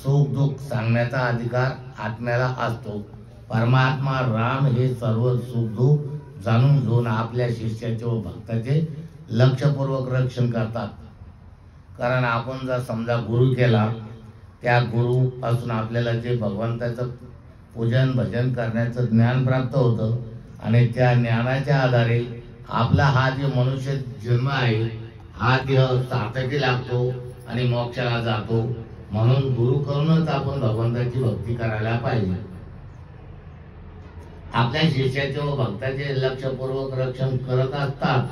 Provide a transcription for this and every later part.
सुख दुःख सांगण्याचा अधिकार आत्म्याला असतो. परमात्मा राम हे सर्व सुख दुःख जाणून घेऊन आपल्या शिष्याचे व भक्ताचे लक्षपूर्वक रक्षण करतात. कारण आपण जर समजा गुरु केला, त्या गुरु पासून आपल्याला जे भगवंताचं पूजन भजन करण्याचं ज्ञान प्राप्त होतं आणि त्या ज्ञानाच्या आधारे आपला हा जे मनुष्य जन्म आहे हा देह सार्थकी लागतो आणि मोक्षाला जातो. म्हणून गुरु करूनच आपण भगवंताची भक्ती करायला पाहिजे. आपल्या शिष्याचे व भक्ताचे लक्षपूर्वक रक्षण करत असतात.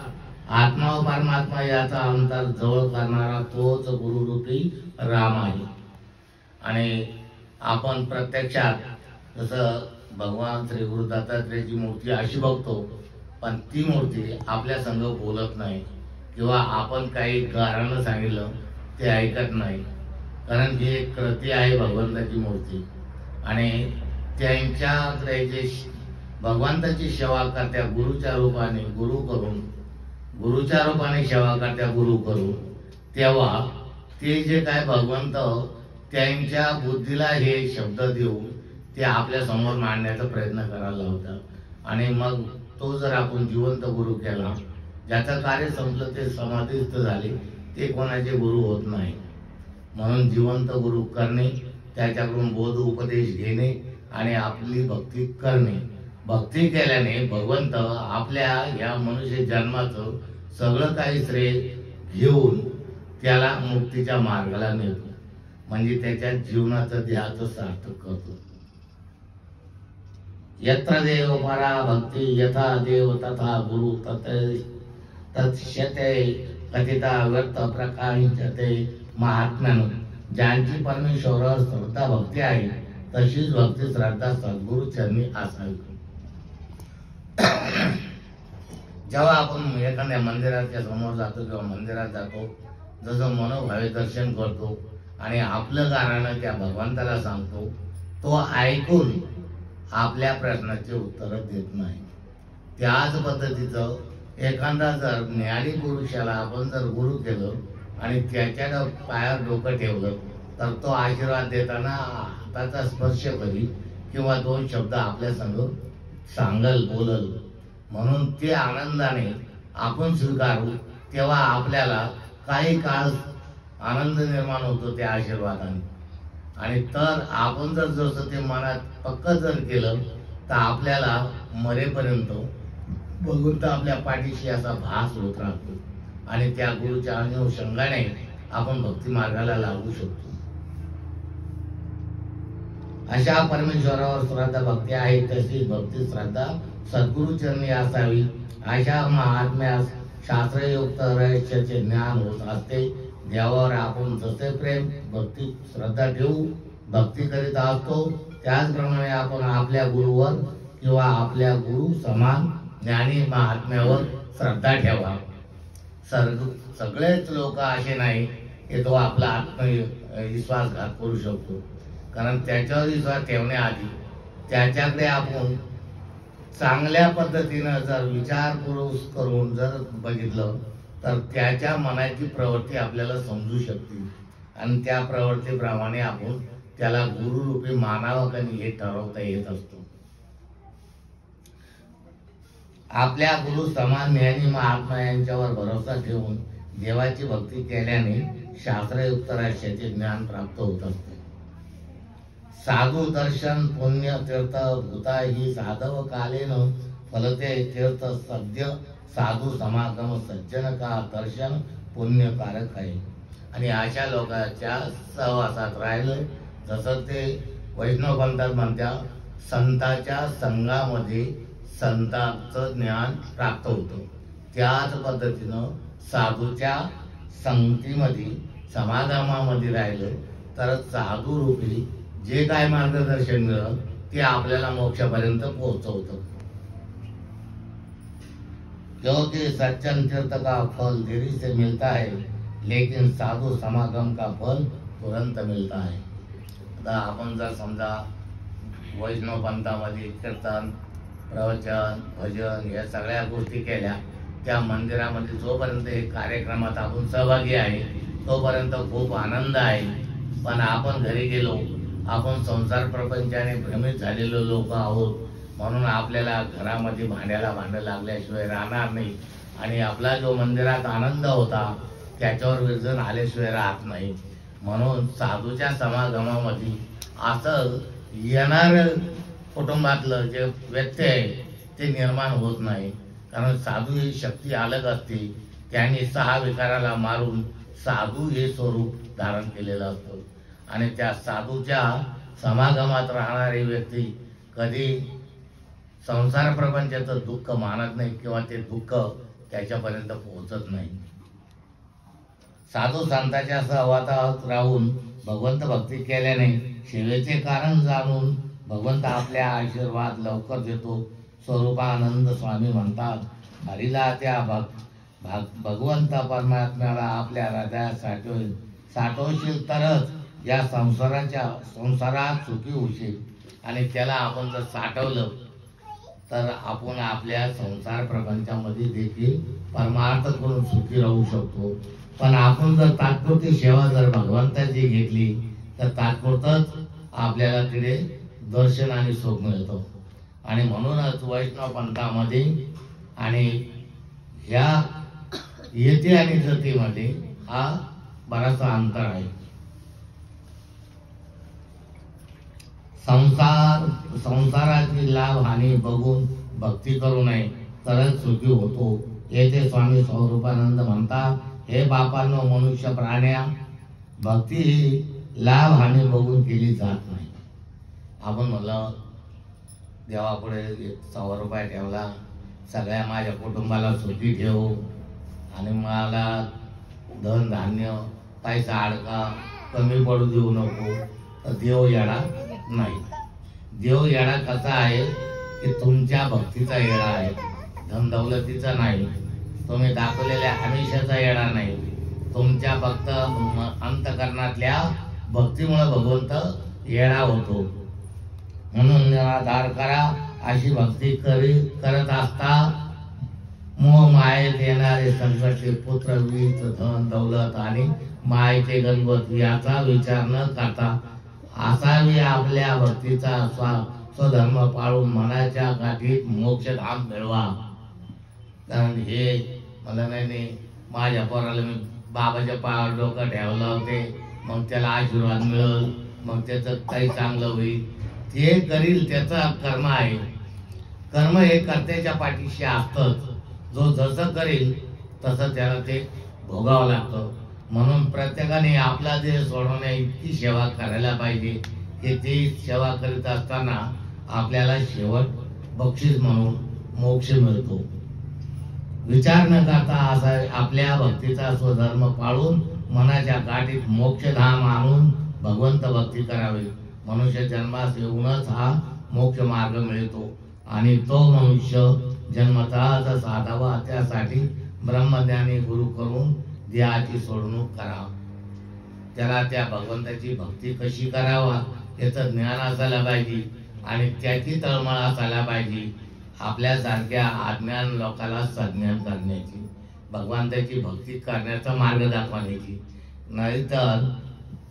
आत्मा व परमात्मा याचा अंतर जवळ करणारा तोच गुरुरूपी राम आहे. आणि आपण प्रत्यक्षात जसं भगवान श्री गुरु दत्तात्रेयाची मूर्ती अशी बघतो, पण ती मूर्ती आपल्या संग बोलत नाही किंवा आपण काही गारानं सांगितलं ते ऐकत नाही. कारण ही एक कृती आहे भगवंताची मूर्ती. आणि त्यांच्याकडे जे भगवंताची सेवा करत्या गुरुच्या रूपाने गुरुच्या रूपाने सेवा करत्या गुरु करून, तेव्हा ते जे काय भगवंत त्यांच्या बुद्धीला हे शब्द देऊन ते आपल्या समोर मांडण्याचा प्रयत्न करायला लावतात. आणि मग तो जर आपण जिवंत गुरु केला, ज्याचं कार्य संपलं ते समाधिस्थ झाले, ते कोणाचे गुरु होत नाही. म्हणून जिवंत गुरु करणे, त्याच्याकडून बोध उपदेश घेणे आणि आपली भक्ती करणे. भक्ती केल्याने भगवंत आपल्या या मनुष्य जन्माचं सगळं काही श्रेय घेऊन त्याला मुक्तीच्या मार्गाला नेतो. म्हणजे त्याच्या जीवनाचं ध्येयाचं सार्थक करतो. यत्र देव परा भक्ती यथा देव तथा गुरु तत्स्यते कथिता व्यर्थ प्रकाशिते महात्म्यानं. ज्यांची परमेश्वरावर श्रद्धा भक्ती आहे तशीच भक्ती श्रद्धा सद्गुरु चरणी असावी. जेव्हा आपण एखाद्या मंदिराच्या समोर जातो किंवा मंदिरात जातो, जसं मनोभावे दर्शन करतो आणि आपलं गाणं त्या भगवंताला सांगतो, तो ऐकून आपल्या प्रश्नाचे उत्तर देत नाही. त्याच पद्धतीचं एखादा जर ज्ञानी पुरुषाला आपण जर गुरु केलं आणि त्याच्या पायावर डोकं ठेवलं, तर तो आशीर्वाद देताना हाताचा स्पर्श करी किंवा दोन शब्द आपल्या संग सांगल बोलल. म्हणून ते आनंदाने आपण स्वीकारू, तेव्हा आपल्याला काही काळ आनंद निर्माण होतो त्या आशीर्वादाने. आणि तर आपण जर जसं ते मनात पक्क जर केलं, तर आपल्याला मरेपर्यंत भगवंत आपल्या पाठीशी असा भास होत राहतो आणि त्या गुरुच्या अनुषंगाने आपण भक्ती मार्गाला लागू शकतो. अशा परमेश्वरावर श्रद्धा भक्ती आहे तशी भक्ती श्रद्धा सद्गुरु चरणी असावी. अशा महात्म्यास शास्त्रयुक्त रहस्याचे ज्ञान होत असते. देवावर आपण जसे प्रेम भक्ती श्रद्धा ठेवू भक्ती करीत असतो, त्याचप्रमाणे आपण आपल्या गुरुवर किंवा आपल्या गुरु समान ज्ञानी महात्म्यावर श्रद्धा ठेवा. सगळेच लोक असे नाही की तो आपला आत्मविश्वासघात करू शकतो. कारण त्याच्यावर विश्वास ठेवण्याआधी त्याच्याकडे आपण चांगल्या पद्धतीनं जर विचारपूर्वक करून जर बघितलं, तर त्याच्या मनाची प्रवृत्ती आपल्याला समजू शकते आणि त्या प्रवृत्तीप्रमाणे आपण त्याला गुरुरूपी मानावं का नाही हे ठरवता येत असतो. आपल्या गुरु समान ज्ञानी महात्मा यांच्यावर भरोसा ठेवून देवाची भक्ती केल्याने शास्त्रयुक्त रहस्याचे ज्ञान प्राप्त होत असते. साधू दर्शन पुण्य तीर्थ भूता ही साधव कालेन फलते तीर्थ सद्य साधू समागम सज्जन का दर्शन पुण्यकारक आहे. आणि अशा लोकांच्या सहवासात राहिलं, जसं ते वैष्णव पंथात म्हणतात, संतांच्या संघामध्ये संतांचं ज्ञान प्राप्त होतं. त्याच पद्धतीनं साधूच्या संगतीमध्ये समागमामध्ये राहिलं तर साधू रूपी जे काय मार्गदर्शन मिळतं ते आपल्याला मोक्षापर्यंत पोहोचवतं. क्योंकि सज्जन तीर्थ का फल देरी से मिलता है, लेकिन साधु समागम का फल तुरंत मिलता है. आता आपण जर समजा वैष्णव पंथामध्ये कीर्तन प्रवचन भजन या सगळ्या गोष्टी केल्या, त्या मंदिरामध्ये जोपर्यंत हे कार्यक्रमात आपण सहभागी आहे तोपर्यंत खूप आनंद आहे. पण आपण घरी गेलो, आपण संसार प्रपंचाने भ्रमित झालेलो लोक आहोत, म्हणून आपल्याला घरामध्ये भांड्याला भांडं लागल्याशिवाय राहणार नाही आणि आपला जो मंदिरात आनंद होता त्याच्यावर विरजण आल्याशिवाय राहत नाही. म्हणून साधूच्या समागमामध्ये असं येणार कुटुंबातलं जे व्यक्ती आहे ते निर्माण होत नाही, कारण साधू ही शक्ती अलग असते. त्यांनी 6 विकाराला मारून साधू हे स्वरूप धारण केलेलं असतं आणि त्या साधूच्या समागमात राहणारी व्यक्ती कधी संसार प्रपंचाचं दुःख मानत नाही किंवा ते दुःख त्याच्यापर्यंत पोहोचत नाही. साधू संतांच्या सहवासात राहून भगवंत भक्ती केल्याने सेवेचे कारण जाणून भगवंत आपल्या आशीर्वाद लवकर देतो. स्वरूपानंद स्वामी म्हणतात, हरीला त्या भगवंत परमात्म्याला आपल्या हृदयात साठवशील तरच या संसारात सुखी होशील. आणि त्याला आपण जर साठवलं तर आपण आपल्या संसार प्रपंचामध्ये देखील परमार्थ करून सुखी राहू शकतो. पण आपण जर तात्पुरती सेवा जर भगवंताची घेतली तर तात्पुरतच आपल्याला तिथे दर्शन आणि सुख मिळतो. आणि म्हणूनच वैष्णव पंथामध्ये आणि ह्या येते आणि जतीमध्ये हा बराचसा अंतर आहे. संसाराची लाभ हानी बघून भक्ती करू नये तरच सुखी होतो. येथे स्वामी स्वरूपानंद म्हणतात, हे बापांनो मनुष्य प्राण्या, भक्ती ही लाभ हानी बघून केली जात नाही. आपण म्हणलं देवापुढे 100 रुपये ठेवला, सगळ्या माझ्या कुटुंबाला सुखी ठेव आणि मला धन धान्य पैसा अडका कमी पडू देऊ नको, तर देव येडा नाही. देव येडा कसा आहे की तुमच्या भक्तीचा येडा आहे, धन दौलतीचा नाही. तुम्ही दाखवलेल्या हमेशाचा येडा नाही, तुमच्या फक्त अंतकरणातल्या भक्तीमुळे भगवंत येडा होतो. म्हणून निराधार करा अशी भक्ती करत असता मोह मायेत येणारे संकटे, पुत्र वीत धन दौलत आणि मायेचे गणपत याचा विचार न करता असावी आपल्या भक्तीचा स्वधर्म पाळून मनाच्या गाठीत मोक्षधाम मिळवा. कारण हे मला नाही माझ्या पोराला मी बाबाच्या पायावर डोकं ठेवलं होते, मग त्याला आशीर्वाद मिळेल, मग त्याचं काही चांगलं होईल, ते करील त्याचा कर्म आहे. कर्म हे कर्त्याच्या पाठीशी असतंच, जो जसं करेल तसं त्याला ते भोगावं लागतं. म्हणून प्रत्येकाने आपला देह सोडवण्या इतकी सेवा करायला पाहिजे की ती सेवा करीत असताना आपल्याला शेवट बक्षीस म्हणून मोक्ष मिळतो. विचार न करता असा आपल्या भक्तीचा स्वधर्म पाळून मनाच्या गाठीत मोक्षधाम आणून भगवंत भक्ती करावी. मनुष्य जन्मास येऊनच हा मोक्ष मार्ग मिळतो आणि तो मनुष्य जन्मतःच साधावा. त्यासाठी ब्रह्मज्ञानी गुरु करून देहाची सोडवणूक करावा. त्याला त्या भगवंताची भक्ती कशी करावा याचं ज्ञान असायला पाहिजे आणि त्याची तळमळ असायला पाहिजे. आपल्यासारख्या अज्ञान लोकांना सज्ञान करण्याची, भगवंताची भक्ती करण्याचा मार्ग दाखवण्याची. नाहीतर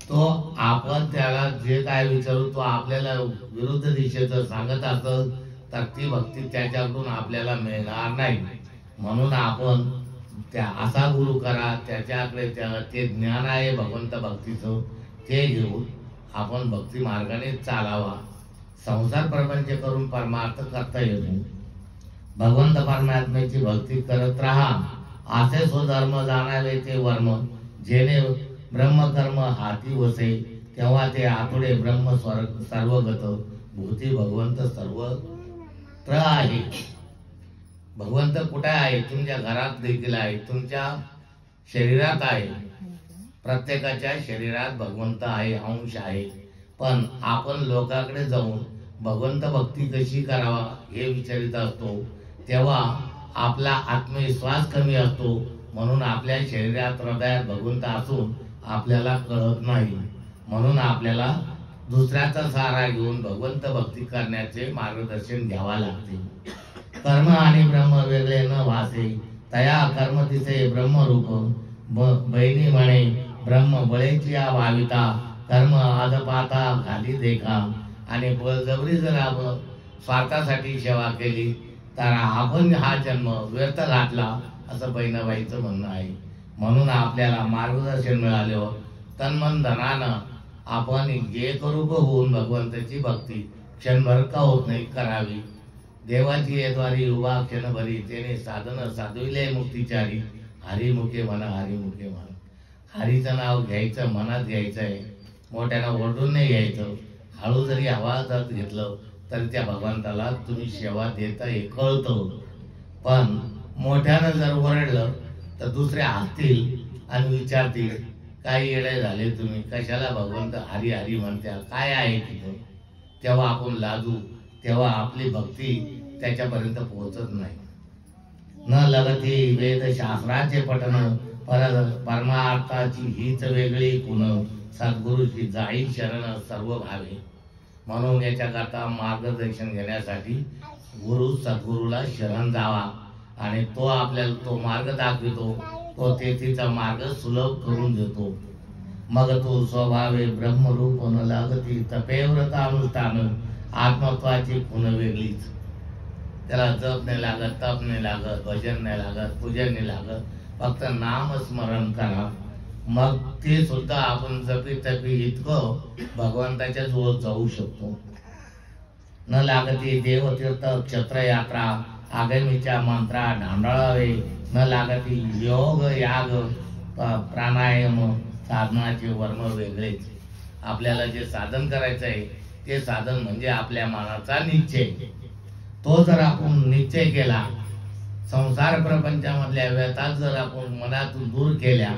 तो आपण त्याला जे काय विचारू तो आपल्याला विरुद्ध दिशेचं सांगत असत तर ती भक्ती त्याच्याकडून आपल्याला मिळणार नाही. म्हणून आपण त्या असा गुरु करा, त्याच्याकडे ते ज्ञान आहे भगवंत भक्तीचं, ते घेऊन आपण भक्ती मार्गाने चालावा. संसार प्रपंच करून परमार्थ करता येतो. भगवंत परमात्म्याची भक्ती करत राहा. असे स्वधर्म जाणावे ते वर्म, जेणे ब्रह्मकर्म हाती वसे, तेव्हा ते आतुडे ब्रह्म सर्वगत. भूती भगवंत सर्वत्र आहे. भगवंत कुठे आहे? तुमच्या घरात देखील आहे, तुमच्या शरीरात आहे. प्रत्येकाच्या शरीरात भगवंत आहे, अंश आहे. पण आपण लोकांकडे जाऊन भगवंत भक्ती कशी करावा हे विचारित असतो, तेव्हा आपला आत्मविश्वास कमी असतो. म्हणून आपल्या शरीरात हृदयात भगवंत असून आपल्याला कळत नाही. म्हणून आपल्याला दुसऱ्याचा सहारा घेऊन भगवंत भक्ती करण्याचे मार्गदर्शन घ्यावा लागते. कर्म आणि ब्रह्म वेगळे न भासे, तया कर्म तिचे ब्रह्मरूप. बहिणी म्हणे ब्रह्म बळेची भाविता, धर्म अधपाता घाली देखा, आणि बळजबरी जर आपण स्वार्थासाठी सेवा केली तर आपण हा जन्म व्यर्थ घातला, असं बहिणाबाईचं म्हणणं आहे. म्हणून आपल्याला मार्गदर्शन मिळाल्यावर तन्मन धनानं आपण जे करू होऊन भगवंताची भक्ती क्षणभर का होत नाही करावी. देवाची येद्वारी उभा क्षणभरी, त्याने साधन साधविले मुक्तिचारी. हरिमुखे म्हणा, हरिमुखे म्हणा. हरीचं नाव घ्यायचं, मनात घ्यायचं आहे, मोठ्यानं ओरडून नाही घ्यायचं. हळू जरी आवाजात घेतलं तर त्या भगवंताला तुम्ही सेवा देता हे कळतं. पण मोठ्यानं जर ओरडलं तर दुसरे हसतील आणि विचारतील काय येडे झाले तुम्ही, कशाला भगवंत हरी हरी म्हणत्या, काय आहे तिथं. तेव्हा आपण लाजू, तेव्हा आपली भक्ती त्याच्यापर्यंत पोहोचत नाही. न लगती वेदशास्त्राचे पठण, परमार्थाची हीच वेगळी कुण. सद्गुरूची जाई शरण सर्व भावे. म्हणून याच्याकरता मार्गदर्शन घेण्यासाठी गुरु सद्गुरूला शरण जावा, आणि तो आपल्याला तो मार्ग दाखवितो, तो तेथीचा मार्ग सुलभ करून देतो. मग तो स्वभावे ब्रह्मरूप न लागती, तपेव्रता अनुष्ठान आत्मत्वाची खूण वेगळीच. त्याला जप नाही लागत, तप नाही लागत, भजन नाही लागत, पूजन नाही लागत, फक्त नामस्मरण करा. मग ते सुद्धा आपण जपी तपी इतकं भगवंताच्या जवळ जाऊ शकतो. न लागती देवतीर्थ क्षत्रयात्रा, आगमीच्या मंत्रा ढांढळावे. न लागती योग याग प्राणायाम साधनाचे वर्म वेगळेच. आपल्याला जे साधन करायचं आहे ते साधन म्हणजे आपल्या मनाचा निश्चय. तो जर आपण निश्चय केला, संसार प्रपंचामधल्या व्यथा जर आपण मनातून दूर केल्या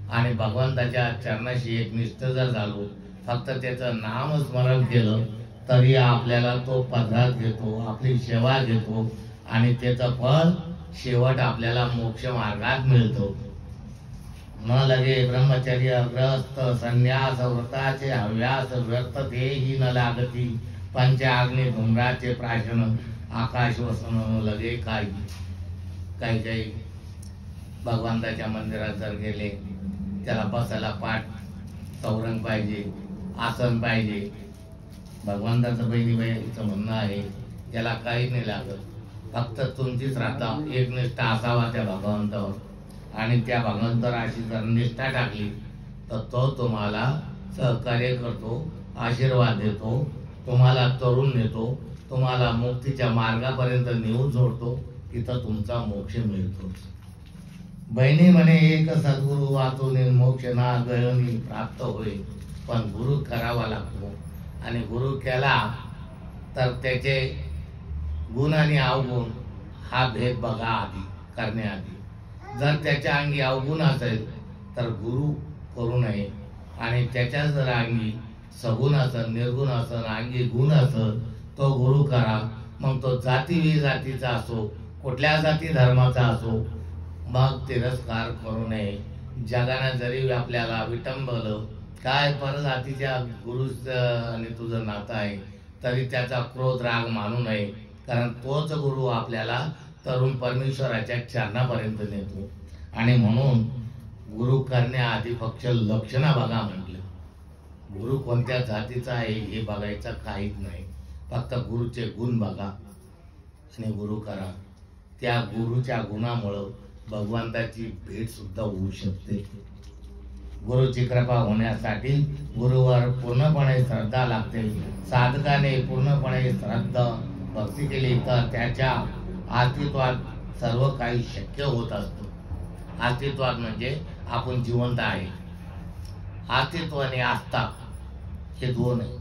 आणि भगवंताच्या चरणाशी एकनिष्ठ जर झालो, फक्त त्याचं नामस्मरण केलं तरी आपल्याला तो पदरात घेतो, आपली सेवा घेतो, आणि त्याचं फळ शेवट आपल्याला मोक्ष मार्गात मिळतो. न लगे ब्रह्मचर्य ग्रस्त संन्यास व्रताचे हव्यास व्यर्थ तेही न लागती. पंचाग्नी धूम्राचे प्राशन आकाश वसन लगे काही. काही भगवंताच्या मंदिरात जर गेले, त्याला बसायला पाठ चौरंग पाहिजे, आसन पाहिजे. भगवंताचं बहिणीबाईचं म्हणणं आहे त्याला काही नाही लागत, फक्त तुमची श्रद्धा एकनिष्ठा असावा त्या भगवंतावर, आणि त्या भगवंतावर अशी जर निष्ठा टाकली तर तो तुम्हाला सहकार्य करतो, आशीर्वाद देतो, तुम्हाला तरुण नेतो, तुम्हाला मुक्तीच्या मार्गापर्यंत नेऊन जोडतो, तिथं तुमचा मोक्ष मिळतो. बहिणी म्हणे एक सद्गुरु वाचून मोक्ष ना गळणी प्राप्त होईल. पण गुरु करावा लागतो, आणि गुरु केला तर त्याचे गुण आणि अवगुण हा भेद बघा आधी करण्याआधी. जर त्याच्या अंगी अवगुण असेल तर गुरु करू नये, आणि त्याच्या जर अंगी सगुण असेल, निर्गुण असेल, अंगी गुण असेल, तो गुरु करा. मग तो जाती जातीचा असो, कुठल्या जाती धर्माचा असो, मग तिरस्कार करू नये. जगाने जरी आपल्याला विटंबलं, काय परजातीच्या गुरुचं आणि तुझं नातं आहे, तरी त्याचा क्रोध राग मानू नये, कारण तोच गुरु आपल्याला तरुण परमेश्वराच्या चरणापर्यंत नेतो. आणि म्हणून गुरु करण्याआधी फक्त लक्षणं बघा म्हटलं. गुरु कोणत्या जातीचा आहे हे बघायचं काहीच नाही, फक्त गुरुचे गुण बघा आणि गुरु करा. त्या गुरुच्या गुणामुळं भगवंताची भेट सुद्धा होऊ शकते. गुरुची कृपा होण्यासाठी गुरुवर पूर्णपणे श्रद्धा लागते. साधकाने पूर्णपणे श्रद्धा भक्ती केली तर त्याच्या अस्तित्वात सर्व काही शक्य होत असतं. अस्तित्वात म्हणजे आपण जिवंत आहे. अस्तित्व आणि आस्था हे दोन आहे.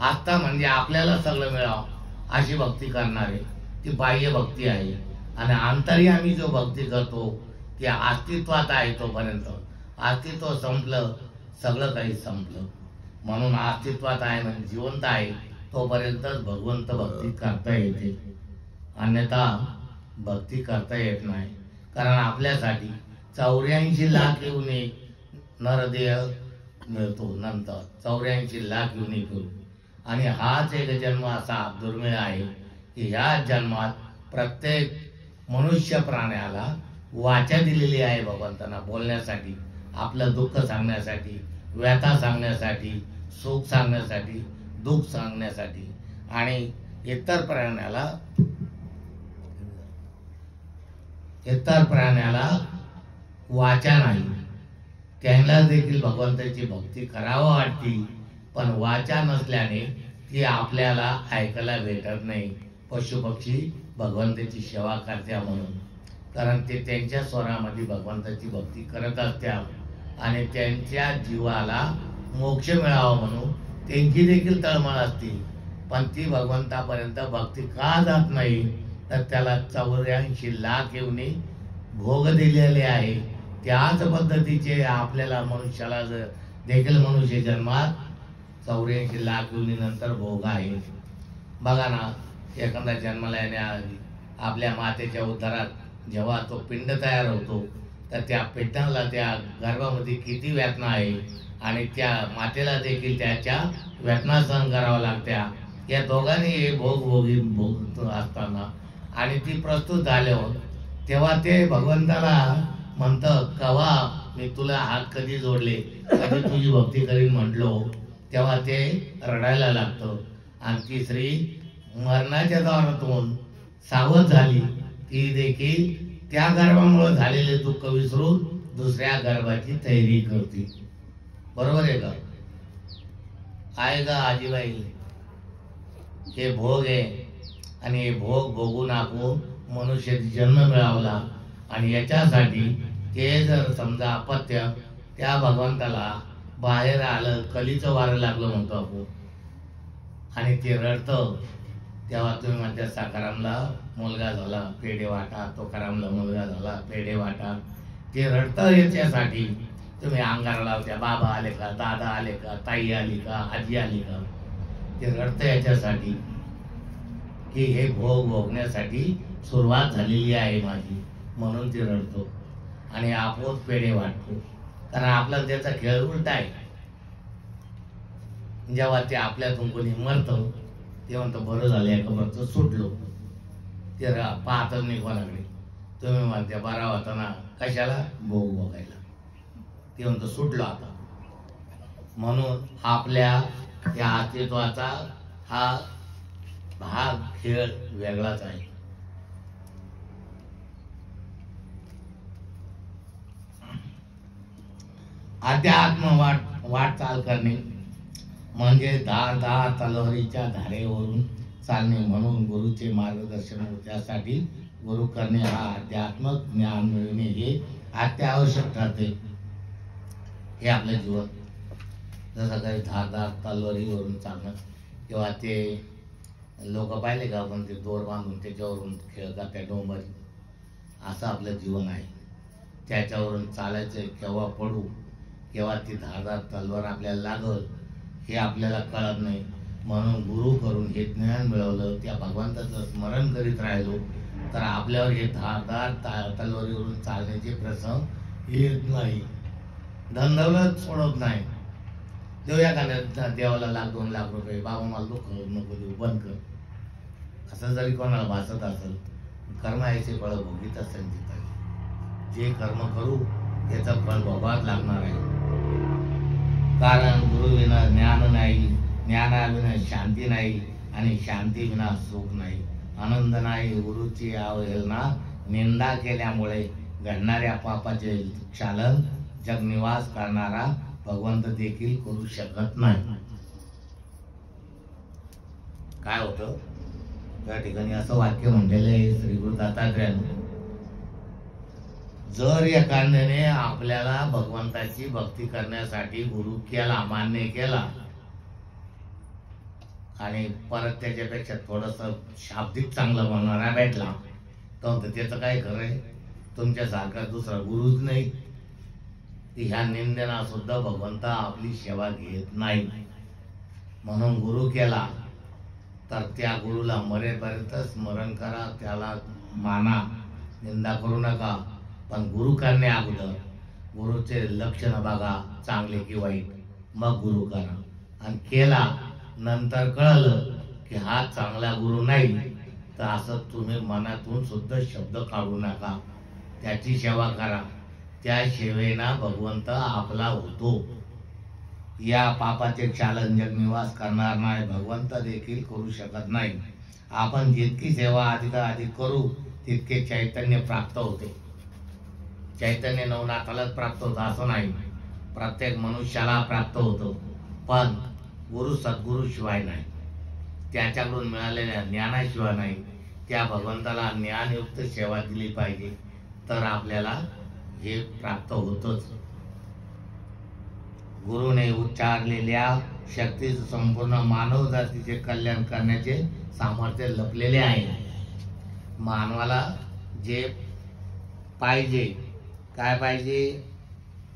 आस्था म्हणजे आपल्याला सगळं मिळावं अशी भक्ती करणारे, ती बाह्य भक्ती आहे. आणि अंतर्यामी जो भक्ती करतो ती अस्तित्वात आहे. तोपर्यंत अस्तित्व संपलं सगळं काही संपलं. म्हणून अस्तित्वात आहे म्हणजे जिवंत आहे तोपर्यंतच भगवंत भक्ती करता येते, अन्यथा भक्ती करता येत नाही. कारण आपल्यासाठी 84 लाख येऊन नरदेह मिळतो, नंतर 84 लाख येऊन करू. आणि हाच एक जन्म असा दुर्मिळ आहे की ह्या जन्मात प्रत्येक मनुष्य प्राण्याला वाचा दिलेली आहे भगवंतांना बोलण्यासाठी, आपलं दुःख सांगण्यासाठी, व्यथा सांगण्यासाठी, सुख सांगण्यासाठी, दुःख सांगण्यासाठी आणि इतर प्राण्याला वाचा नाही. त्यांना देखील भगवंताची भक्ती करावं वाटते, पण वाचा नसल्याने ती आपल्याला ऐकायला भेटत नाही. पशुपक्षी भगवंताची सेवा करत्या म्हणून, कारण ते त्यांच्या स्वरामध्ये भगवंताची भक्ती करत असतात आणि त्यांच्या जीवाला मोक्ष मिळावा म्हणून त्यांची देखील तळमळ असते. पण ती भगवंतापर्यंत भक्ती का जात नाही, तर त्याला 84 लाख येऊनी भोग दिलेले आहे. त्याच पद्धतीचे आपल्याला मनुष्याला देखील मनुष्य जन्मात 84 लाख येऊनी नंतर भोग आहे. बघा ना, एखादा जन्माला येण्याआधी आपल्या मातेच्या उदरात जेव्हा तो पिंड तयार होतो, तर त्या पिंडाला त्या गर्भामध्ये किती वेदना आहे आणि त्या मातेला देखील त्याच्या वेदना सहन कराव्या लागत्या. या दोघांनी हे भोग असताना आणि ती प्रस्तुत झाल्यावर तेव्हा ते भगवंताला म्हणतं, कवा मी तुला हात कधी जोडले, कधी तुझी भक्ती करीन म्हटलो, तेव्हा ते रडायला लागतं. आणि ती स्त्री मरणाच्या दारातून सावध झाली, ती देखील त्या गर्भामुळे झालेले दुःख विसरून दुसऱ्या गर्भाची तयारी करते. बरोबर आहे का? आहे का आजीबाई? हे भोग आहे आणि हे भोग भोगून आपण मनुष्य जन्म मिळवला आणि याच्यासाठी ते जर समजा अपत्य त्या भगवंताला बाहेर आलं, कलीचं वारं लागलं म्हणतो आपण, आणि ते रडतं, तेव्हा तुम्ही म्हणता साकारामला मुलगा झाला पेढे वाटा, तुकारामला मुलगा झाला पेढे वाटा. ते रडतं याच्यासाठी तुम्ही अंगारा लावत्या, बाबा आले का, दादा आले का, ताई आली का, आजी आली का. ते रडतं याच्यासाठी की हे भोग भोगण्यासाठी सुरुवात झालेली आहे माझी, म्हणून ती रडतो आणि आपण पेढे वाटतो. कारण आपला त्याचा खेळ उलटा आहे. जेव्हा ते आपल्यातून कोणी मरतं ते म्हणतं बरं झालं एका बरं सुटलो, ते पाहतच नाही कोणाकडे. तुम्ही म्हणते बरा होता ना, कशाला? भोग भोगायला. ते म्हणतं सुटलो आता. म्हणून आपल्या या अस्तित्वाचा हा भाग खेळ वेगळाच आहे. अध्यात्म वाटचाल करणे म्हणजे धार तलवारीच्या धारेवरून चालणे. म्हणून गुरुचे मार्गदर्शन त्यासाठी गुरु करणे हा अध्यात्मक ज्ञान मिळवणे हे अत्यावश्यक ठरते. हे आपलं जीवन जसं काही धारदार तलवारीवरून चालणं, किंवा ते लोक पाहिले का आपण ते दोर बांधून त्याच्यावरून खेळतात त्या डोंबारी, असं आपलं जीवन आहे. त्याच्यावरून चालायचं, केव्हा पडू, केव्हा ती धारदार तलवार आपल्याला लागल हे आपल्याला कळत नाही. म्हणून गुरु करून हे ज्ञान मिळवलं, त्या भगवंताचं स्मरण करीत राहिलो तर आपल्यावर हे धारदार तलवारीवरून चालण्याचे प्रसंग येत नाही. धनदौलत सोडत नाही. देऊया का देवाला 1-2 लाख रुपये, बाबा मला दुःख नको देऊ, बंद कर, असं जरी कोणाला भासत असेल, कर्म याचे फळ भोगीत असेल. जे कर्म करू त्याचं फळ भोगावंच लागणार आहे. कारण गुरुविना ज्ञान नाही, ज्ञानाविना शांती नाही आणि शांती विना सुख नाही, आनंद नाही. गुरुची अवहेलना निंदा केल्यामुळे घडणाऱ्या पापाचे क्षालन जगनिवास करणारा भगवंत देखील करू शकत नाही. काय होतं त्या ठिकाणी असं वाक्य म्हणलेलं आहे श्री गुरु दत्तात्रेयाने, जर एखाद्याने आपल्याला भगवंताची भक्ती करण्यासाठी गुरु केला, मान्य केला आणि परत त्याच्यापेक्षा थोडस शाब्दिक चांगलं म्हणणारा भेटला, तर त्याचं काय खरंय? तुमच्यासारखा दुसरा गुरुच नाही. ह्या निंदना सुद्धा भगवंत आपली सेवा घेत नाही. म्हणून गुरु केला तर त्या गुरुला मरेपर्यंत स्मरण करा, त्याला माना, निंदा करू नका. पण गुरु करणे अगोदर गुरुचे लक्षण बघा, चांगले की वाईट, मग गुरु करा. आणि केला नंतर कळलं की हा चांगला गुरु नाही, तर असं तुम्ही मनातून सुद्धा शब्द काढू नका. त्याची सेवा करा. त्या सेवेना भगवंत आपला होतो. या पापाचे चालन जग निवास करणार नाही, भगवंत देखील करू शकत नाही. आपण जितकी सेवा अधिक करू तितके चैतन्य प्राप्त होते. चैतन्य नवनाथालाच प्राप्त होतं असं नाही, प्रत्येक मनुष्याला प्राप्त होतं, पण गुरु सद्गुरु शिवाय नाही, त्याच्याकडून मिळालेल्या ज्ञानाशिवाय नाही. त्या भगवंताला ज्ञानयुक्त सेवा दिली पाहिजे, तर आपल्याला हे प्राप्त होतच. गुरुने उच्चारलेल्या शक्तीचं संपूर्ण मानव जातीचे कल्याण करण्याचे सामर्थ्य लपलेले आहे. मानवाला जे पाहिजे, काय पाहिजे?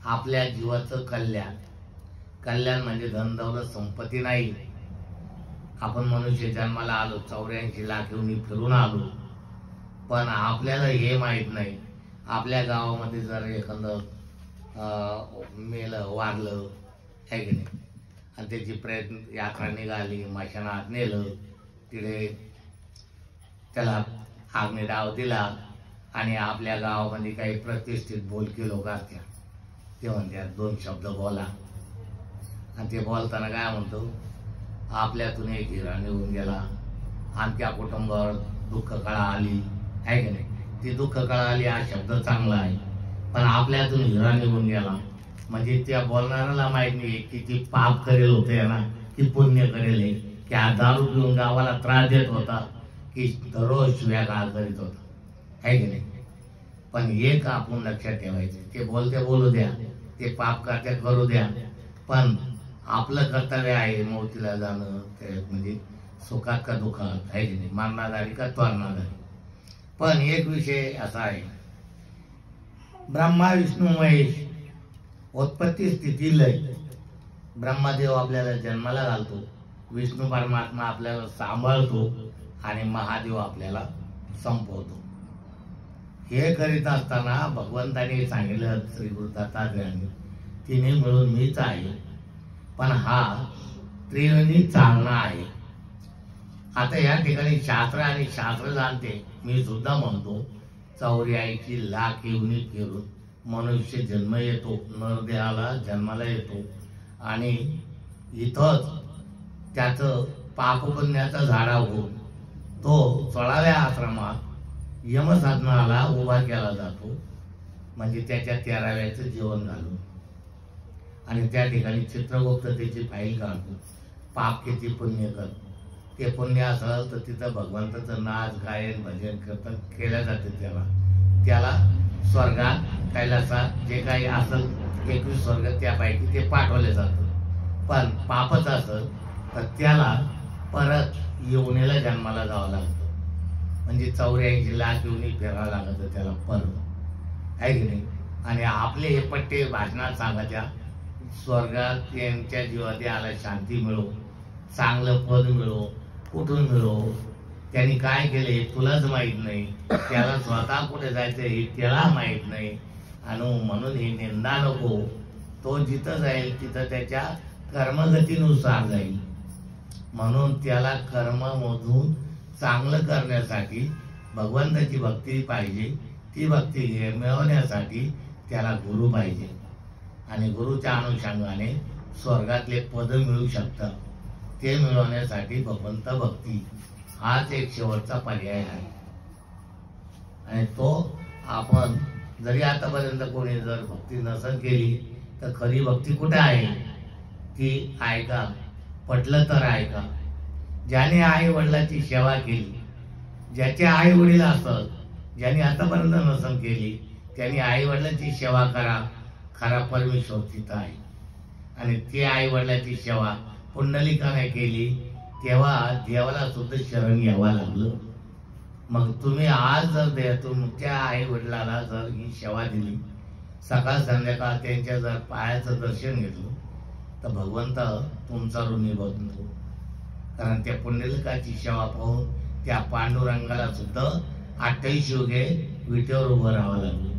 आपल्या जीवाचं कल्याण. कल्याण म्हणजे धन दौलत संपत्ती नाही. आपण मनुष्य जन्माला आलो, 84 लाख येऊन फिरून आलो, पण आपल्याला हे माहित नाही आपल्या गावामध्ये जर एखादं मेलं वारलं आहे की नाही, आणि त्याची प्रयत्न यात्रा निघाली, मशानात नेलं, तिथे त्याला अग्निडाव दिला आणि आपल्या गावामध्ये काही प्रतिष्ठित बोलके लोक असतात, ते म्हणतात 2 शब्द बोला, आणि ते बोलताना काय म्हणतो, आपल्यातून एक हिरा निघून गेला, आमच्या कुटुंबावर दुःख कळा आली आहे की नाही. ती दुःख कळा आली हा शब्द चांगला आहे, पण आपल्यातून हिरा निघून गेला म्हणजे त्या बोलणाऱ्याला माहित नाही की ती पाप करेल होते ना की पुण्य करेल, की हा दारू पिऊन गावाला त्रास देत होता की दररोज शिव्या गाळ करीत होता आहे की नाही. पण एक आपण लक्षात ठेवायचे, ते बोलते बोलू द्या, ते पाप करते करू द्या, पण आपलं कर्तव्य आहे मौतीला जाणं, ते म्हणजे सुखात का दुःखात आहे की नाही, मारणादारी का त्वरणादारी. पण एक विषय असा आहे, ब्रह्मा विष्णू महेश उत्पत्ती स्थिती लय. ब्रह्मदेव आपल्याला जन्माला घालतो, विष्णू परमात्मा आपल्याला सांभाळतो आणि महादेव आपल्याला संपवतो. हे करीत असताना भगवंताने सांगितलं, श्री गुरु दत्तात्रेयांनी, तिने मिळून मीच आहे, पण हा त्रिवेणी चालना आहे. आता या ठिकाणी शास्त्र आणि शास्त्र जाणते मी सुद्धा म्हणतो, 84 लाख येऊन फिरून मनुष्य जन्म येतो, नरदेहाला जन्माला येतो, आणि इथंच त्याचं पापपुण्याचा झाडा होऊन तो 16व्या आश्रमात यमसाधनाला उभा केला जातो, म्हणजे त्याच्या 13व्याचं जेवण घालून, आणि त्या ठिकाणी चित्रगुप्त त्याची फाईल काढतो, पाप किती पुण्य कर. ते पुण्य असेल तर तिथं भगवंताचं नाच गायन भजन कीर्तन केल्या जाते, त्याला स्वर्गात कैलासात जे काही असेल 21 स्वर्ग त्यापैकी ते पाठवले जातं. पण पापच असेल तर त्याला परत येऊनेला जन्माला जावं लागतं, म्हणजे 84 लाख येऊन फिरावं लागतं त्याला परत आहे की नाही. आणि आपले हे पट्टे भाषणात सांगायच्या, स्वर्गात यांच्या जीवात आला शांती मिळो, चांगलं पद मिळो, कुठून मिळो, त्यांनी काय केले तुलाच माहित नाही, त्याला स्वतः कुठे जायचं हे त्याला माहित नाही, आणि म्हणून ही निंदा नको. तो जिथं जाईल तिथं त्याच्या कर्मगतीनुसार जाईल, म्हणून त्याला कर्ममधून चांगलं करण्यासाठी भगवंताची भक्ती पाहिजे. ती भक्ती मिळवण्यासाठी त्याला गुरु पाहिजे, आणि गुरुच्या अनुषंगाने स्वर्गातले पद मिळू शकतात. ते मिळवण्यासाठी भगवंत भक्ती हाच एक शेवटचा पर्याय आहे. आणि तो आपण जरी आतापर्यंत कोणी जर भक्ती नसेल केली तर खरी भक्ती कुठे आहे ती ऐका, पटलं तर ऐका. ज्याने आई वडिलाची सेवा केली, ज्याचे आई वडील असत, ज्यांनी आतापर्यंत नसेल केली, त्यांनी आई वडिलांची सेवा करा, खरा परमेश्वर तिथं आहे. आणि ती आई वडिलांची सेवा पुंडलिकाने केली तेव्हा देवाला सुद्धा शरण घ्यावं लागलं. मग तुम्ही आज जर तुमच्या आई वडिलाला जर ही सेवा दिली, सकाळ संध्याकाळ त्यांच्या जर पायाचं दर्शन घेतलं, तर भगवंत तुमचा ऋणी बनतो. कारण त्या पुंडलिकाची सेवा पाहून त्या पांडुरंगाला सुद्धा 28 युगे विटेवर उभं राहावं लागलं.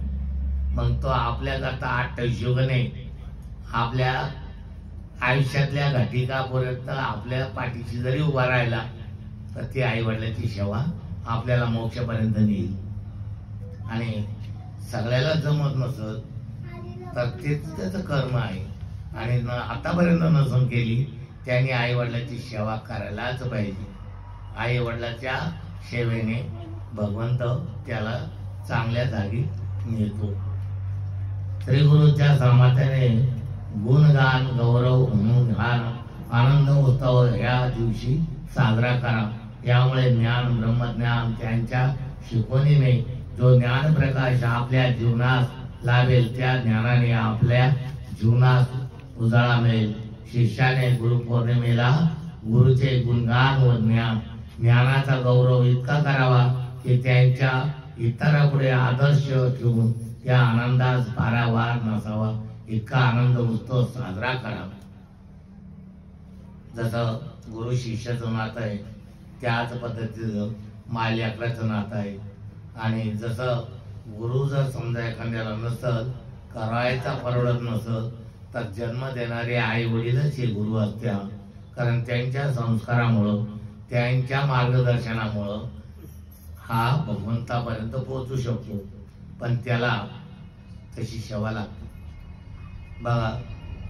मग तो आपल्याकरता 28 युग नाही, आपल्या आयुष्यातल्या घटिकापर्यंत आपल्या पाठीशी जरी उभा राहिला तर ती आई वडिलांची सेवा आपल्याला मोक्षापर्यंत नेईल. आणि सगळ्याला जमत नसत तर ते त्याचं कर्म आहे. आणि आतापर्यंत नसून केली त्यांनी आई वडिलांची सेवा करायलाच पाहिजे. आई वडिलांच्या सेवेने भगवंत त्याला चांगल्या जागी नेतो. श्री गुरुच्या सामर्थ्याने गुणगान गौरव म्हणून आनंद उत्सव या दिवशी साजरा करा. यामुळे ज्ञान ब्रह्मज्ञान त्यांच्या शिकवणीने जो ज्ञान प्रकाश आपल्या जीवनास लाभेल त्या ज्ञानाने आपल्या जीवनास उजाळा मिळेल. शिष्याने गुरुपौर्णिमेला गुरुचे गुणगान व ज्ञानाचा गौरव इतका करावा की त्यांच्या इतरापुढे आदर्श ठेवून त्या आनंदास पारावार नसावा इतका आनंद उत्सव साजरा करावा. जसं गुरु शिष्याचं नातं आहे त्याच पद्धतीचं मायलेकराचं नातं आहे. आणि जसं गुरु जर समजा एखाद्याला नसल करायचा परवडत नसल तर जन्म देणारे आई वडीलच हे गुरु असत्या. कारण त्यांच्या संस्कारामुळं त्यांच्या मार्गदर्शनामुळं हा भगवंतापर्यंत पोहोचू शकतो. पण त्याला तशी सेवा लागते. बघा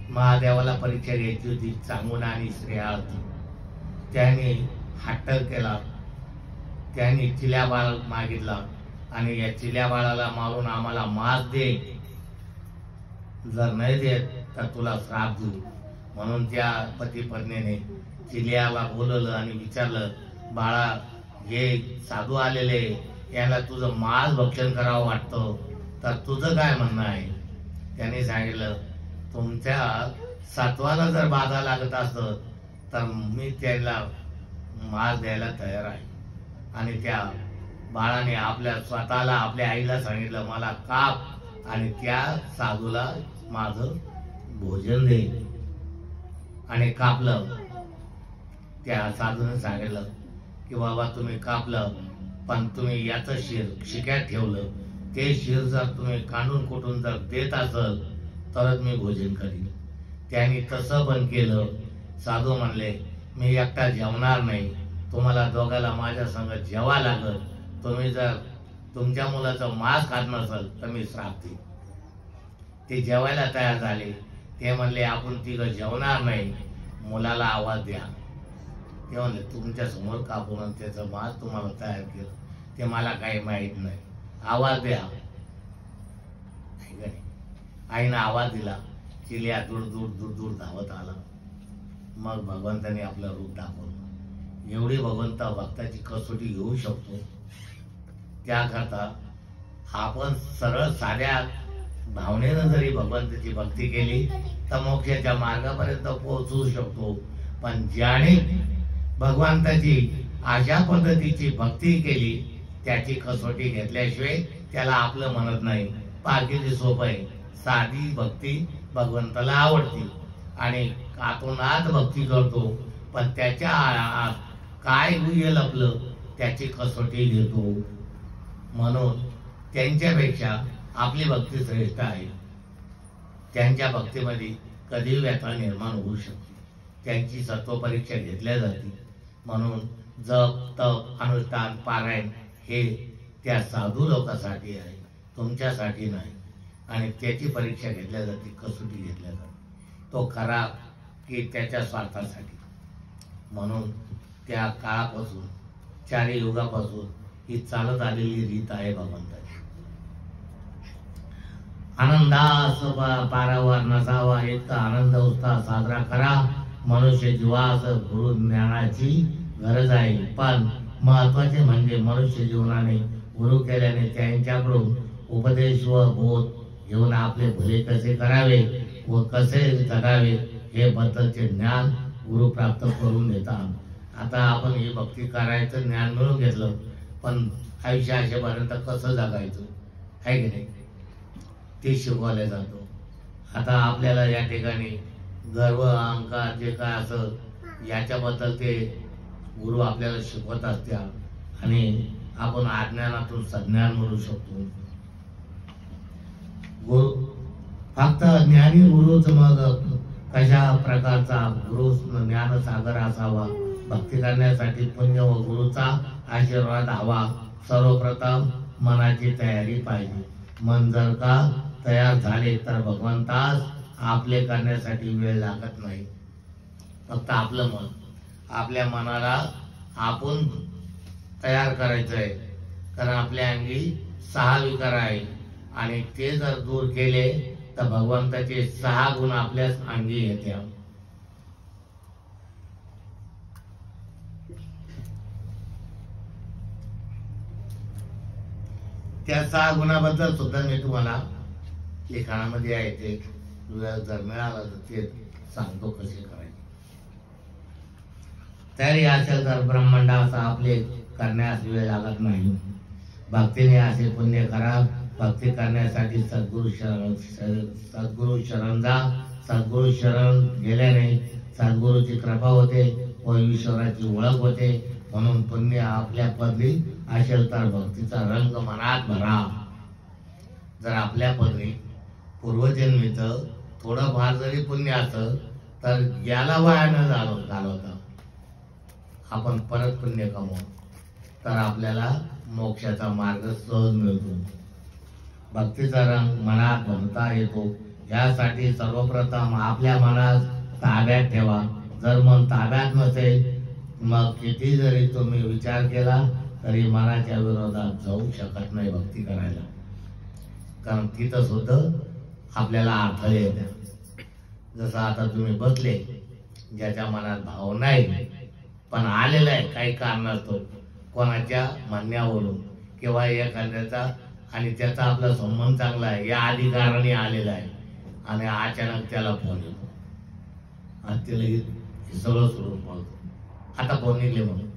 महादेवाला परीक्षा घ्यायची होती चांगून आणि श्रेयाळची. त्याने हट्ट केला. त्यांनी चिल्या बाळ मागितला आणि या चिल्या बाळाला मारून आम्हाला मास दे, जर नाही देत तर तुला श्राप देऊ. म्हणून त्या पती पत्नीने चिल्याला बोलवलं आणि विचारलं, बाळा हे साधू आलेले याला तुझं मांस भक्षण करावं वाटतं तर तुझं काय म्हणणं आहे. त्याने सांगितलं, तुमच्या सत्वाला जर बाधा लागत असत तर मी त्याला मांस द्यायला तयार आहे. आणि त्या बाळाने आपल्या स्वतःला आपल्या आईला सांगितलं, मला काप आणि त्या साधूला माझं भोजन दे. आणि कापलं. त्या साधूने सांगितलं की बाबा तुम्ही कापलं पण तुम्ही याचं शिर शिक्यात ठेवलं. ते शिर जर तुम्ही काढून कुठून जर देत असल तरच मी भोजन करीन. त्यांनी तसं पण केलं. साधू म्हणले, मी एकटा जेवणार नाही, तुम्हाला दोघाला माझ्या संग जेवा लागल. तुम्ही जर तुमच्या मुलाचं मांस खात नसल तर मी श्राप देईन. ते जेवायला तयार झाले. ते म्हणले, आपण तिघं जेवणार नाही, मुलाला आवाज द्या. ते म्हणले, तुमच्या समोर कापून त्याचं मांस तुम्हाला तयार केलं ते मला काही माहित नाही, आवाज द्या. आईनं आवाज दिला. चिल्या दूर दूर दूर दूर धावत आला. मग भगवंताने आपलं रूप दाखवलं. एवढी भगवंत भक्ताची कसोटी घेऊ शकतो. त्याकरता आपण सरळ साध्या भावनेनं जरी भगवंताची भक्ती केली तर मोक्षाच्या मार्गापर्यंत पोहोचू शकतो. पण ज्याने भगवंताची अशा पद्धतीची भक्ती केली त्याची कसोटी घेतल्याशिवाय त्याला आपलं म्हणत नाही. पाकिली सोपं आहे. साधी भक्ती भगवंताला आवडते आणि आतोनात भक्ती करतो, पण त्याच्या आत काय होईल आपलं त्याची कसोटी घेतो. म्हणून त्यांच्यापेक्षा आपली भक्ती श्रेष्ठ आहे. त्यांच्या भक्तीमध्ये कधी व्यथा निर्माण होऊ शकते. त्यांची सत्व परीक्षा घेतल्या जाते. म्हणून जप तप अनुष्ठान पारायण हे त्या साधू लोकांसाठी आहे, तुमच्यासाठी नाही. आणि त्याची परीक्षा घेतल्या जाते, कसोटी घेतल्या जाते. तो खरा की त्याच्या स्वार्थासाठी. म्हणून त्या काळापासून चारी युगापासून ही चालत आलेली रीत आहे भगवंताची. आनंदास पारावार नसावा इतका आनंद उत्साह साजरा करा. मनुष्य जीवास गुरु ज्ञानाची गरज आहे. पण महत्वाचे म्हणजे मनुष्य जीवनाने गुरु केल्याने त्यांच्याकडून उपदेश व बोध घेऊन आपले भले कसे करावे व कसे जगावे हे बद्दलचे ज्ञान गुरु प्राप्त करून देतात. आता आपण ही भक्ती करायचं ज्ञान मिळून घेतलं, पण आयुष्य असेपर्यंत कसं जगायचं आहे की नाही ते शिकवलं जातो. आता आपल्याला या ठिकाणी गर्व अहंकार जे काय असं याच्याबद्दल ते गुरु आपल्याला शिकवत असत्या आणि आपण अज्ञानातून सज्ञान मिळू शकतो. गुरु फक्त ज्ञानी गुरुच मग कशा प्रकारचा गुरु ज्ञान सागर असावा. भक्ती करण्यासाठी पुण्य व गुरुचा आशीर्वाद हवा. सर्वप्रथम मनाची तयारी पाहिजे. मन जर का तयार झाले तर भगवंतास आपले करण्यासाठी वेळ लागत नाही. फक्त आपलं मन, आपल्या मनाला आपण तयार करायचं आहे. कारण आपल्या अंगी 6 विकार आहे आणि ते जर दूर केले तर भगवंताचे 6 गुण आपल्याच अंगी येते. त्या 6 गुणाबद्दल सुद्धा मी तुम्हाला लिखाणामध्ये आहे, ते वेळ जर मिळाला तर ते सांगतो कसे करायचे. तरी असेल तर ब्रह्मांडाचा आपले करण्यास वेळ लागत नाही. भक्तीने असे पुण्य करा. भक्ती करण्यासाठी सद्गुरु शरण जा. सद्गुरु शरण गेल्याने सद्गुरूची कृपा होते व ईश्वराची ओळख होते. म्हणून पुण्य आपल्या पदरी असेल तर भक्तीचा रंग मनात भरा. जर आपल्या पदरी पूर्वजन्मीच थोडंफार जरी पुण्य असं तर याला वाया न घालवता आपण परत पुण्य कमवू तर आपल्याला मोक्षाचा मार्ग सहज मिळतो. भक्तीचा रंग मनात भरता येतो. यासाठी सर्वप्रथम आपल्या मनात ताब्यात ठेवा. जर मन ताब्यात नसेल मग किती जरी तुम्ही विचार केला तरी मनाच्या विरोधात जाऊ शकत नाही भक्ती करायला. कारण तिथं सुद्धा आपल्याला अडथळे येतात. जसं आता तुम्ही बसले, ज्याच्या मनात भाव नाही पण आलेला आहे काही कारणास्तव, कोणाच्या म्हणण्यावरून किंवा एखाद्याचा आणि त्याचा आपला संबंध चांगला आहे या अधिकाराने आलेला आहे आणि अचानक त्याला फोन येतो आणि त्याला हे सगळं सोडून पळतो. आता फोन निघले म्हणून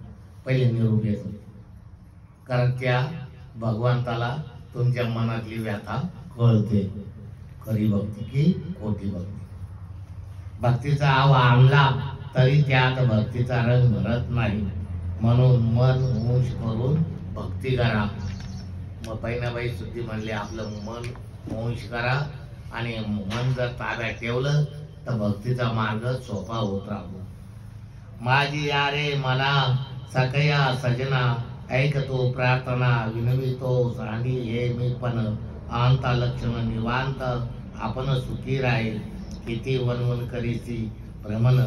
पहिले निरोप येतो. कारण त्या भगवंताला तुमच्या मनातली व्यथा कळते. खरी भक्ती की खोटी भक्ती. भक्तीचा आव आणला तरी त्यात भक्तीचा रंग भरत नाही. म्हणून मन उंच करून भक्ती करा. मग बहिणाबाई सुद्धी म्हणले आपलं मन उंच करा आणि मन जर ताब्यात ठेवलं तर भक्तीचा मार्ग सोपा होत राहतो. माझी यारे मला सखया सजना ऐकतो प्रार्थना विनवितो सांडी हे मी पण अंता लक्षण निवांत आपण सुखी राहील. किती वनवन करीसी भ्रमण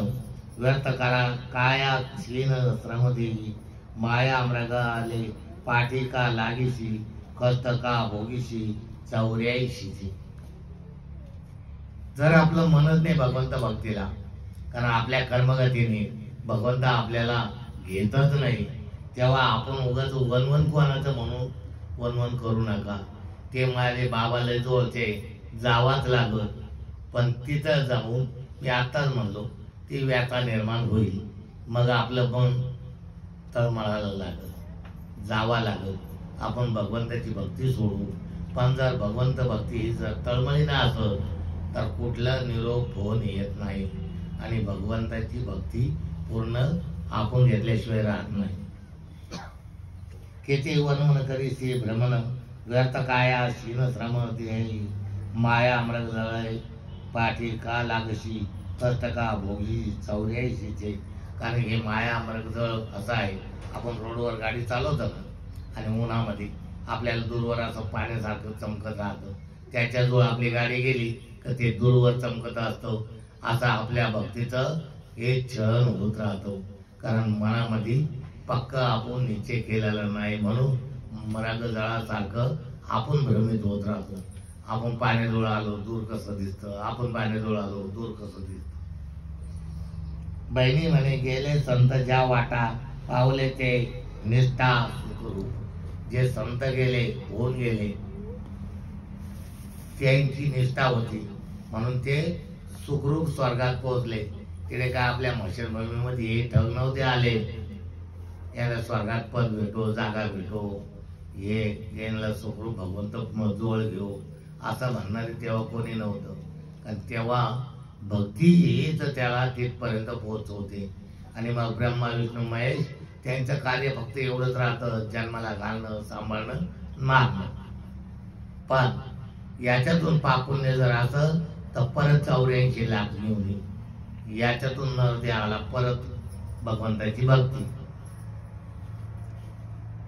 व्यर्थ करा काया क्षीण श्रम देवी माया मृग आले पाठी का लागीशी कष्ट का भोगीशी 84. जर आपलं मनच नाही भगवंत भक्तीला, कारण आपल्या कर्मगतीने भगवंत आपल्याला घेतच नाही, तेव्हा आपण उगाच वनवन कोणाचं म्हणून वनवन करू नका. ते माझे बाबाला जोडते जावाच लागत, पण तिथं जाऊन मी आताच म्हणलो ती व्यथा निर्माण होईल. मग आपलं मन तळमळायला लागत, जावा लागत. आपण भगवंताची भक्ती सोडू. पण जर भगवंत भक्ती जर तळमळी ना असत तर कुठला निरोप फोन येत नाही आणि भगवंताची भक्ती पूर्ण आपण घेतल्याशिवाय राहत नाही. किती वनवन करीसी भ्रमण व्यर्थ काया क्षीण श्रम देही माया मृग जळे पाठी का लागशी कष्ट का भोगी 84. कारण हे माया मृगजळ असं आहे. आपण रोडवर गाडी चालवतो ना आणि उन्हामध्ये आपल्याला दूरवर असं पाण्यासारखं चमकत राहतं. त्याच्याजवळ आपली गाडी गेली तर ते दूरवर चमकत असतं. असं आपल्या भक्तीचं हे छळण होत राहतो. कारण मनामध्ये पक्क आपण निश्चय केलेला नाही म्हणून मृगजळासारखं आपण भ्रमित होत राहतो. आपण पाण्याजवळ आलो दूर कसं दिसतं, आपण पाण्याजवळ आलो दूर कसं दिसतं. बहिणी म्हणे गेले संत ज्या वाटा पावले ते निष्ठा सुखरू. जे संत गेले होऊन गेले त्यांची निष्ठा होती म्हणून ते सुखरूप स्वर्गात पोहोचले. तिथे काय आपल्या मशनभूमीमध्ये ठग नव्हते आले. याला स्वर्गात पद भेटो जागा भेटो हे यांना सुखरूप भगवंत जवळ घेऊ असं म्हणणारे तेव्हा कोणी नव्हतं. कारण तेव्हा भक्ती हीच त्याला तिथपर्यंत पोहोचवते. आणि मग ब्रह्मा विष्णू महेश त्यांचं कार्य फक्त एवढंच राहतं, जन्माला घालणं सांभाळणं मारणं. पण याच्यातून पापुण्य जर असं तर परत 84 लाख घेऊन याच्यातून न ते आला परत भगवंताची भक्ती.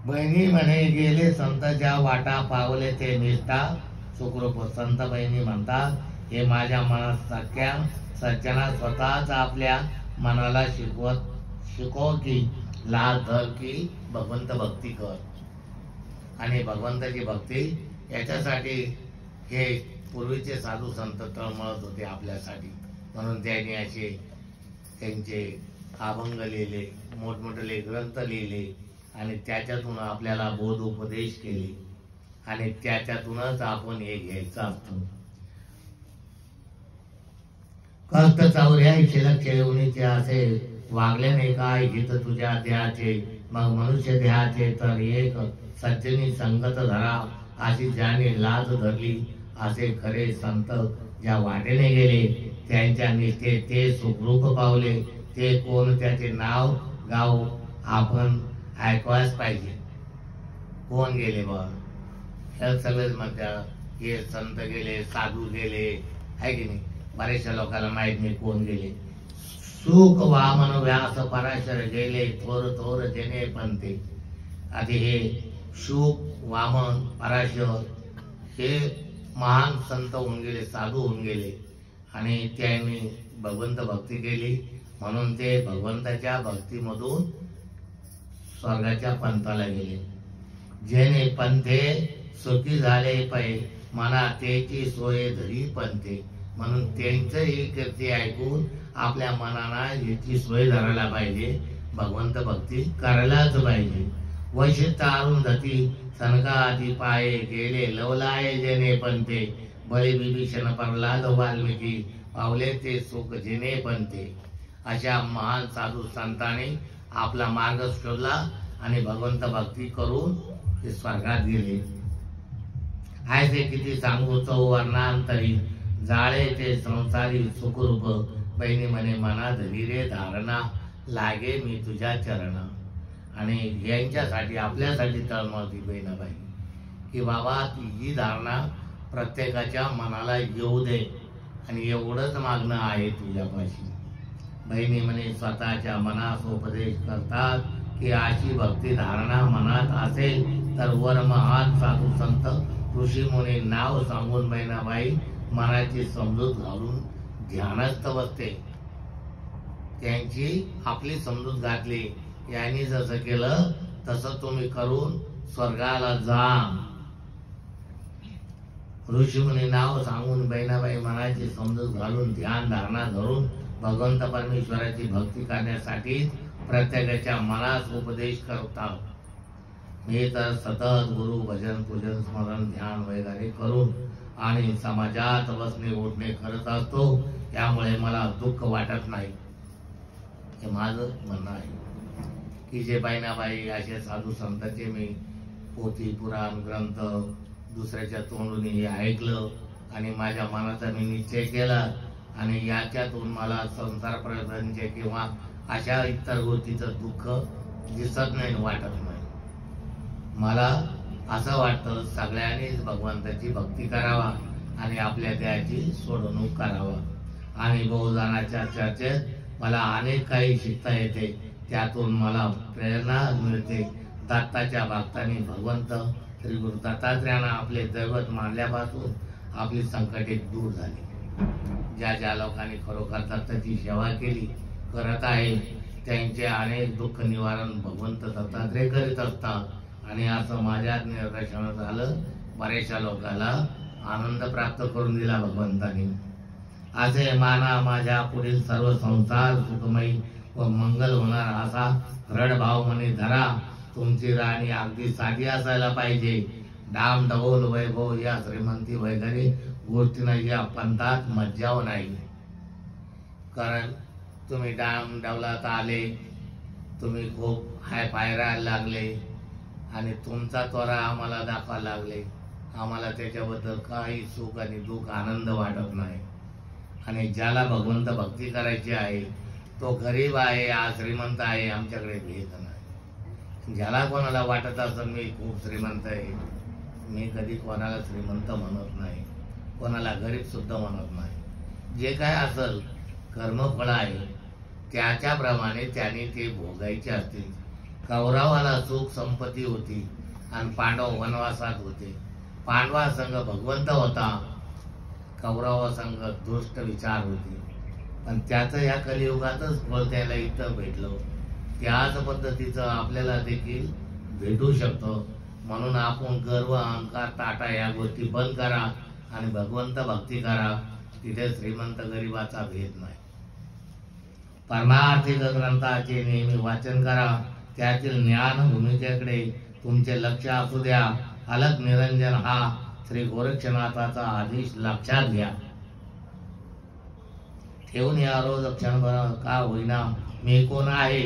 बहिणी म्हणे गेले संत ज्या वाटा पावले ते निष्ठा सुखरूप. संत बहिणी म्हणतात हे माझ्या मनात सख्या सज्जना स्वतःच आपल्या मनाला शिकव की लाज धर की भगवंत भक्ती कर. आणि भगवंताची भक्ती याच्यासाठी हे पूर्वीचे साधू संत तळमळत होते आपल्यासाठी, म्हणून त्यांनी असे त्यांचे अभंग लिहिले, मोठमोठे ग्रंथ लिहिले आणि त्याच्यातून आपल्याला बोध उपदेश केले आणि त्याच्यातूनच आपण हे घ्यायचं असतं. कष्ट चौऱ्याऐंशी लक्ष येऊनीचे असे वागले नाही काय गीत तुझ्या देहाचे, मग मनुष्य देहाचे तर एक सज्जनी संगत धरा, अशी ज्याने लाज धरली असे खरे संत ज्या वाटेने गेले, त्यांच्या निष्ठे ते सुखरूप पावले. ते कोण त्याचे नाव गाव आपण ऐकवायच पाहिजे. कोण गेले बा, हे सगळेच म्हणतात हे संत गेले, साधू गेले, आहे की नाही. बऱ्याचशा लोकांना माहित नाही कोण गेले. सुख वामन व्यास पराशर गेले, थोर थोर जेने पंथे. आता हे शुक वामन पराशर हे महान संत होऊन गेले, साधू होऊन गेले आणि त्यांनी भगवंत भक्ती केली, म्हणून ते भगवंताच्या भक्तीमधून स्वर्गाच्या पंथाला गेले. जेने पंथे सुखी झाले पै, मना त्याची सोय धरी पंथे. म्हणून त्यांचं ही कीर्ती ऐकून आपल्या मनाला याची सोय धरायला पाहिजे, भगवंत भक्ती करायलाच पाहिजे. वैशिष्ट अरुंधती सनका आदी पाये गेले, लवलाय जेने पंथे. बळी विभीषण प्रल्हाद वाल्मिकी पावले ते सुख जेने पंथे. अशा महान साधू संतांनी आपला मार्ग शोधला आणि भगवंत भक्ती करून ते स्वर्गात गेले. ऐसे किती सांगू चौवर्णांतरी, जाळे ते संसारी सुखरूप. बहिणी म्हणे मना धरी रे धारणा, लागे मी तुझ्या चरण. आणि यांच्यासाठी आपल्यासाठी तळमळती बहिणाबाई की बाबा ही धारणा प्रत्येकाच्या मनाला येऊ दे आणि एवढंच मागणं आहे तुझ्यापाशी. बहिणी म्हणे स्वतःच्या मनास उपदेश करतात की अशी भक्ती धारणा मनात असेल तर वर महान साधू संत ऋषी मुनी नाव सांगून बहिणाबाई मनाची समजूत घालून ध्यानस्थ बसते. त्यांची आपली समजूत घातली, यांनी जसं केलं तसं तुम्ही करून स्वर्गाला जा. ऋषी मुनी नाव सांगून बहिणाबाई मनाची समजूत घालून ध्यान धारणा धरून भगवंत परमेश्वराची भक्ती करण्यासाठी प्रत्येकाच्या मनास उपदेश करतात. मी तर सतत गुरु भजन पूजन स्मरण ध्यान वगैरे करून आणि समाजात बसणे उठणे करत असतो, त्यामुळे मला दुःख वाटत नाही. हे माझं म्हणणं आहे की जे बहिणाबाई असे साधू संतांचे मी पोथी पुराण ग्रंथ दुसऱ्याच्या तोंडून हे ऐकलं आणि माझ्या मनाचा मी निश्चय केला आणि याच्यातून मला संसार प्रपंच किंवा अशा इतर गोष्टीचं दुःख दिसत नाही, वाटत नाही. मला असं वाटतं सगळ्यांनीच भगवंताची भक्ती करावा आणि आपल्या देहाची सोडवणूक करावा. आणि बहुजनाच्या चर्चेत मला अनेक काही शिकता येते, त्यातून मला प्रेरणा मिळते. दत्ताच्या भक्तांनी भगवंत श्री गुरु दत्तात्रेयांना आपले दैवत मानल्यापासून आपली संकटे दूर झाली. ज्या ज्या लोकांनी खरोखर दत्ताची सेवा केली करत आहे त्यांचे अनेक दुःख निवारण भगवंत दत्तात्रेय करीत असतात आणि असं माझ्या निदर्शनात झालं. बऱ्याचशा लोकांना आनंद प्राप्त करून दिला भगवंतांनी. असे माना माझ्या पुढील सर्व संसार सुखमयी व मंगल होणार असा दृढ भाव मनी धरा. तुमची राणी अगदी साधी असायला पाहिजे. डाम डबोल वैभव या श्रीमंती वगैरे गोष्टींना या पंथात मज्जाव नाही. कारण तुम्ही डाम डवलात आले, तुम्ही खूप हाय पायरायला लागले आणि तुमचा त्वरा आम्हाला दाखवायला लागले. आम्हाला त्याच्याबद्दल काही सुख आणि दुःख आनंद वाटत नाही. आणि ज्याला भगवंत भक्ती करायची आहे तो गरीब आहे हा श्रीमंत आहे आमच्याकडे भेद नाही. ज्याला कोणाला वाटत असं मी खूप श्रीमंत आहे, मी कधी कोणाला श्रीमंत म्हणत नाही, कोणाला गरीब सुद्धा म्हणत नाही. जे काय असल कर्मफळ आहे त्याच्याप्रमाणे त्याने ते भोगायचे असतील. कौरवाला सुख संपत्ती होती आणि पांडव वनवासात होते. पांडवा संघ भगवंत होता, कौरवासंग दुष्ट विचार होते, पण त्याचं या कलियुगातच फळ त्याला इथं भेटलं. त्याच पद्धतीचं आपल्याला देखील भेटू शकतं. म्हणून आपण गर्व, अहंकार, टाटा या गोष्टी बंद करा आणि भगवंत भक्ती करा. तिथे श्रीमंत गरिबाचा भेद नाही. परमार्थिक ग्रंथाचे नेहमी वाचन करा. त्यातील ज्ञान भूमिकेकडे तुमचे लक्ष असू द्या. अलग निरंजन हा श्री गोरक्षनाथाचा आदेश लक्षात घ्या. ठेवून या रोज क्षणभर का होईना मी कोण आहे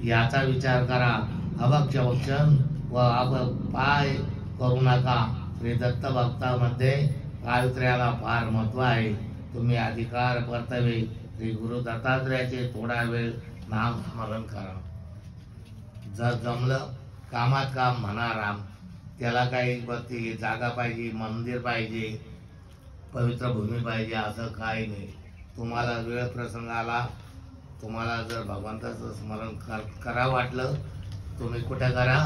याचा विचार करा. अभक्षवक्षण व पाय करू नका. श्री दत्त भक्तामध्ये पावित्र्याला फार महत्व आहे. तुम्ही अधिकार कर्तव्य श्री गुरु दत्तात्रयाचे थोडा वेळ नाम स्मरण करा. जर जमलं कामात काम म्हणा राम. त्याला काही बत्ती जागा पाहिजे, मंदिर पाहिजे, पवित्र भूमी पाहिजे असं काही नाही. तुम्हाला वेळ प्रसंगाला तुम्हाला जर भगवंताचं स्मरण करा वाटलं तुम्ही कुठे करा,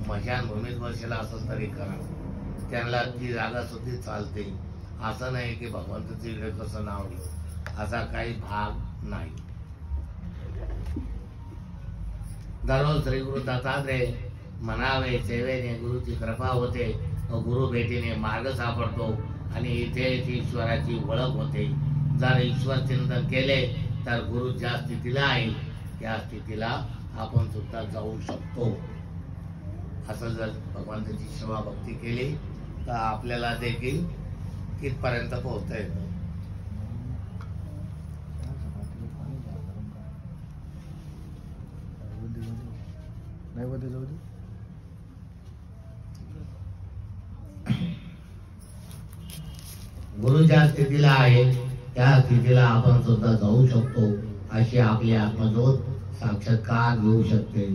स्मशानभूमीत बसेल असं तरी करा. त्यांना ती जागा सुद्धा चालते. असं नाही की भगवंताचं इकडे कसं नाव घेऊ, असा काही भाग नाही. दररोज श्री गुरु दत्तात्रय म्हणावे. सेवेने गुरुची कृपा होते व गुरु भेटीने मार्ग सापडतो आणि इथे ईश्वराची ओळख होते. जर ईश्वर चिंतन केले तर गुरु ज्या स्थितीला आहे त्या स्थितीला आपण सुद्धा जाऊ शकतो. असं जर भगवंताची सेवा भक्ती केली तर आपल्याला देखील तिथपर्यंत पोहोचता येतं. गुरु ज्या स्थितीला आहे त्या स्थितीला आपण सुद्धा जाऊ शकतो. अशी आपली आत्मज्योत साक्षात्कार घेऊ शकते.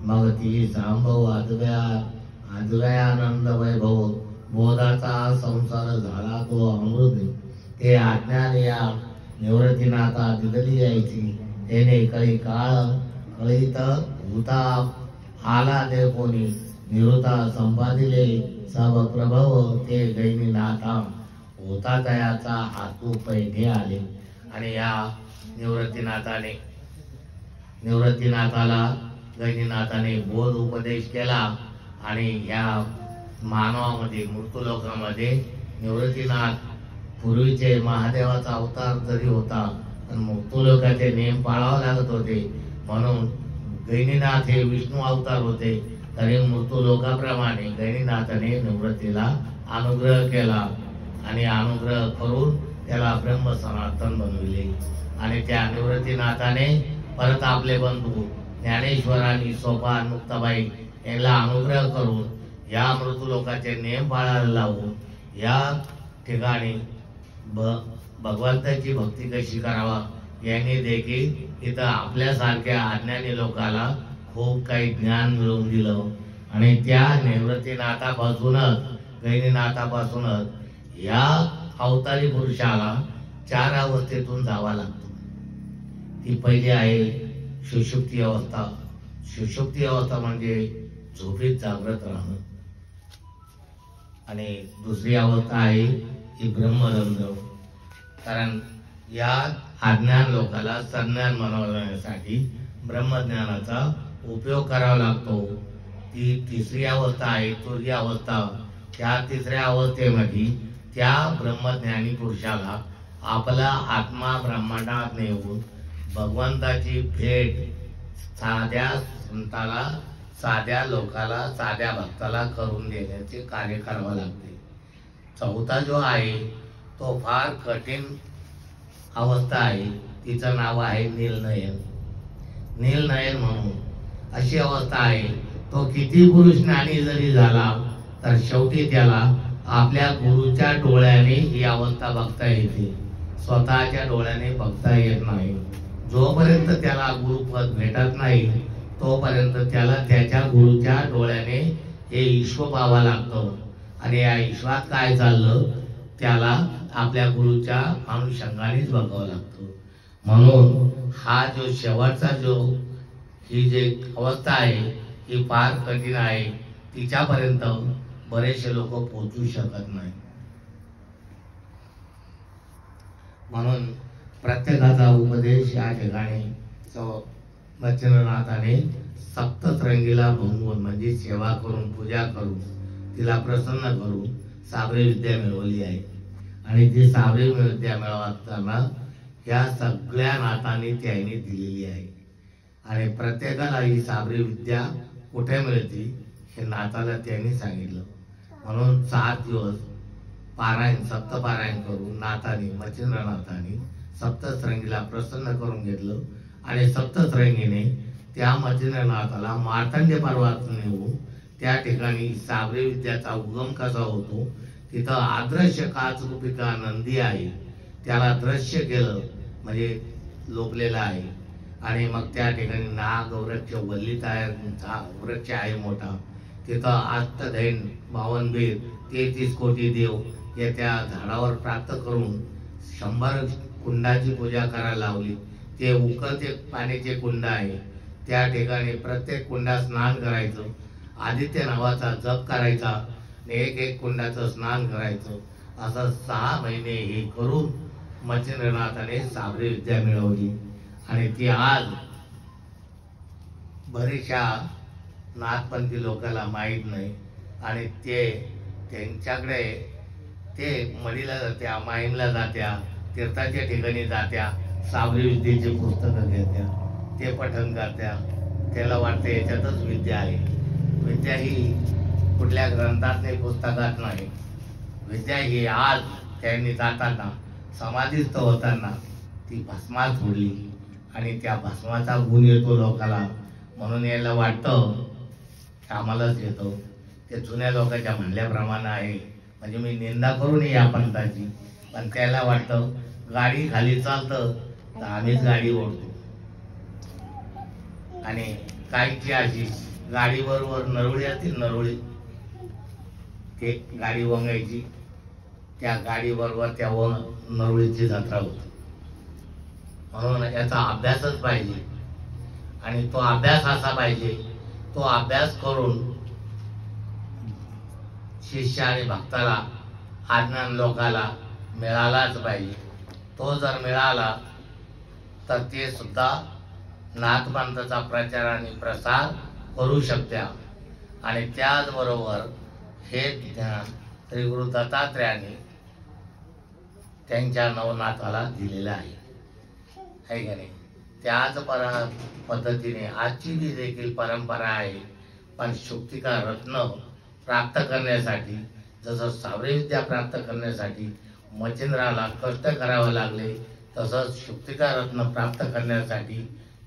मग ती सांभव आनंद वैभव बोधाचा संसार झाला तो अमृत. ते अज्ञान या निवृत्तीनाथा दिदली यायची. त्याने काही काळ कळीत भूता आला ते कोणी निवृत्ता संपादिले सब प्रभव ते गैनीनाथा होता तयाचा हातू पैठे आले. आणि या निवृत्तीनाथाला गैनीनाथाने बोध उपदेश केला. आणि या मानवामध्ये मृत्यूलोकामध्ये निवृत्तीनाथ पूर्वीचे महादेवाचा अवतार जरी होता पण मृत्यूलोकाचे नियम पाळावे लागत होते. म्हणून गैनीनाथ हे विष्णू अवतार होते. तरी मृत्यूलोकाप्रमाणे गैनीनाथाने निवृत्तीला अनुग्रह केला आणि अनुग्रह करून त्याला ब्रह्म सनातन बनविले. आणि त्या निवृत्तीनाथाने परत आपले बंधू ज्ञानेश्वर आणि सोपान मुक्ताबाई यांना अनुग्रह करून या मृत्यूलोकाचे नियम पाळायला लावून या ठिकाणी भगवंताची भक्ती कशी करावा यांनी देखील इथं आपल्यासारख्या अज्ञानी लोकांना खूप काही ज्ञान मिळवून दिलं. आणि त्या गैनीनाथापासूनच या अवतारी पुरुषाला 4 अवस्थेतून जावा लागतो. ती पहिली आहे सुषुप्ती अवस्था. सुषुप्ती अवस्था म्हणजे झोपेत जागृत राहणं. आणि दुसरी अवस्था आहे ही ब्रह्मरंध्र. कारण या अज्ञान लोकांना संज्ञान बनवण्यासाठी ब्रह्मज्ञानाचा उपयोग करावा लागतो. ती तिसरी अवस्था आहे तुर्य अवस्था. त्या तिसऱ्या अवस्थेमध्ये त्या ब्रह्मज्ञानी पुरुषाला आपला आत्मा ब्रह्मांडात नेऊन भगवंताची भेट साध्या संताला, साध्या लोकाला, साध्या भक्ताला करून देण्याचे कार्य करावे लागते. चौथा जो आहे तो फार कठीण अवस्था आहे. तिचं नाव आहे नीलनयन. नीलनयन म्हणून अशी अवस्था आहे. तो किती पुरुष ज्ञानी जरी झाला तर शेवटी त्याला आपल्या गुरुच्या डोळ्याने ही अवस्था बघता येते. स्वतःच्या डोळ्याने बघता येत नाही. जोपर्यंत त्याला गुरुपद भेटत नाही तोपर्यंत त्याला त्याच्या गुरुच्या डोळ्याने हे विश्व पाहावं लागतं. आणि या विश्वात काय चाललं त्याला आपल्या गुरुच्या अनुषंगानेच बघावं लागतं. म्हणून हा जो शेवटचा ही जे अवस्था आहे ही फार कठीण आहे. तिच्यापर्यंत बरेचसे लोक पोहोचू शकत नाही. म्हणून प्रत्येकाचा उपदेश या ठिकाणी मच्छिंद्रनाथाने सप्ततरंगीला भंगून म्हणजे सेवा करून पूजा करून तिला प्रसन्न करून साबरी विद्या मिळवली आहे. आणि ती साबरी विद्या मिळवताना या सगळ्या नाथांनी त्यांनी दिलेली आहे. आणि प्रत्येकाला ही साबरी विद्या कुठे मिळते हे नाथाला त्यांनी सांगितलं. म्हणून 7 दिवस पारायण सप्तपारायण करून नाथाने मच्छिंद्रनाथाने सप्ततरंगीला प्रसन्न करून घेतलं. आणि सप्ततरंगीने त्या मच्छिंद्रनाथाला मार्तंड्य पर्वत नेऊन त्या ठिकाणी साबरी विद्याचा उगम कसा होतो तिथं अदृश्य काचरूपिका नंदी आहे त्याला दृश्य केलं म्हणजे लोकलेला आहे. आणि मग त्या ठिकाणी नाग वृक्ष वल्ली वृक्ष आहे मोठा तिथं अष्टधैन 52 33 कोटी देव या त्या झाडावर प्राप्त करून 100 कुंडाची पूजा करायला लावली. ते उकळते पाण्याचे कुंड आहे त्या ठिकाणी प्रत्येक कुंडात स्नान करायचं. आदित्य नावाचा जप करायचा. एक कुंडाचं स्नान करायचं. असं 6 महिने हे करून मच्छिंद्रनाथाने साबरी विद्या मिळवली. आणि ती आज बरीचशा नाथपंथी लोकांना माहीत नाही. आणि ते त्यांच्याकडे ते मडीला जात्या माहीमला जात्या तीर्थाच्या ठिकाणी जात्या साबरी विद्येची पुस्तकं घेत्या ते पठण करत्या. त्याला वाटते याच्यातच विद्या आहे. विद्या ही कुठल्या ग्रंथात नाही पुस्तकात नाही. विद्या ही आज त्यांनी जाताना समाधीस्थ होताना ती भस्मात सोडली आणि त्या भस्माचा गुण येतो लोकाला. म्हणून याला वाटतं की आम्हालाच येतो. ते जुन्या लोकांच्या म्हणल्याप्रमाणे आहे. म्हणजे मी निंदा करून या पंथाची पण त्याला वाटतं गाडी खाली चालतं तर आम्हीच गाडी ओढतो. आणि काहीची अशी गाडी बरोबर नरुळी असतील नरुळी ते गाडी वंगायची त्या गाडी बरोबर त्या नरुळीची जत्रा होती. म्हणून याचा अभ्यासच पाहिजे. आणि तो अभ्यास असा पाहिजे तो अभ्यास करून शिष्य आणि भक्ताला आज्ञान लोकाला मिळालाच पाहिजे. तो जर मिळाला तर ते सुद्धा नाथपंथाचा प्रचार आणि प्रसार करू शकत्या. आणि त्याचबरोबर हे ज्ञान श्री गुरु दत्तात्रेयाने त्यांच्या नवनाथाला दिलेलं आहे का नाही. त्याच पद्धतीने आजची जी देखील परंपरा आहे. पण शुक्तिका रत्न प्राप्त करण्यासाठी जसं साबरी विद्या प्राप्त करण्यासाठी मच्छिंद्राला कष्ट करावे लागले तसंच शुक्तिका रत्न प्राप्त करण्यासाठी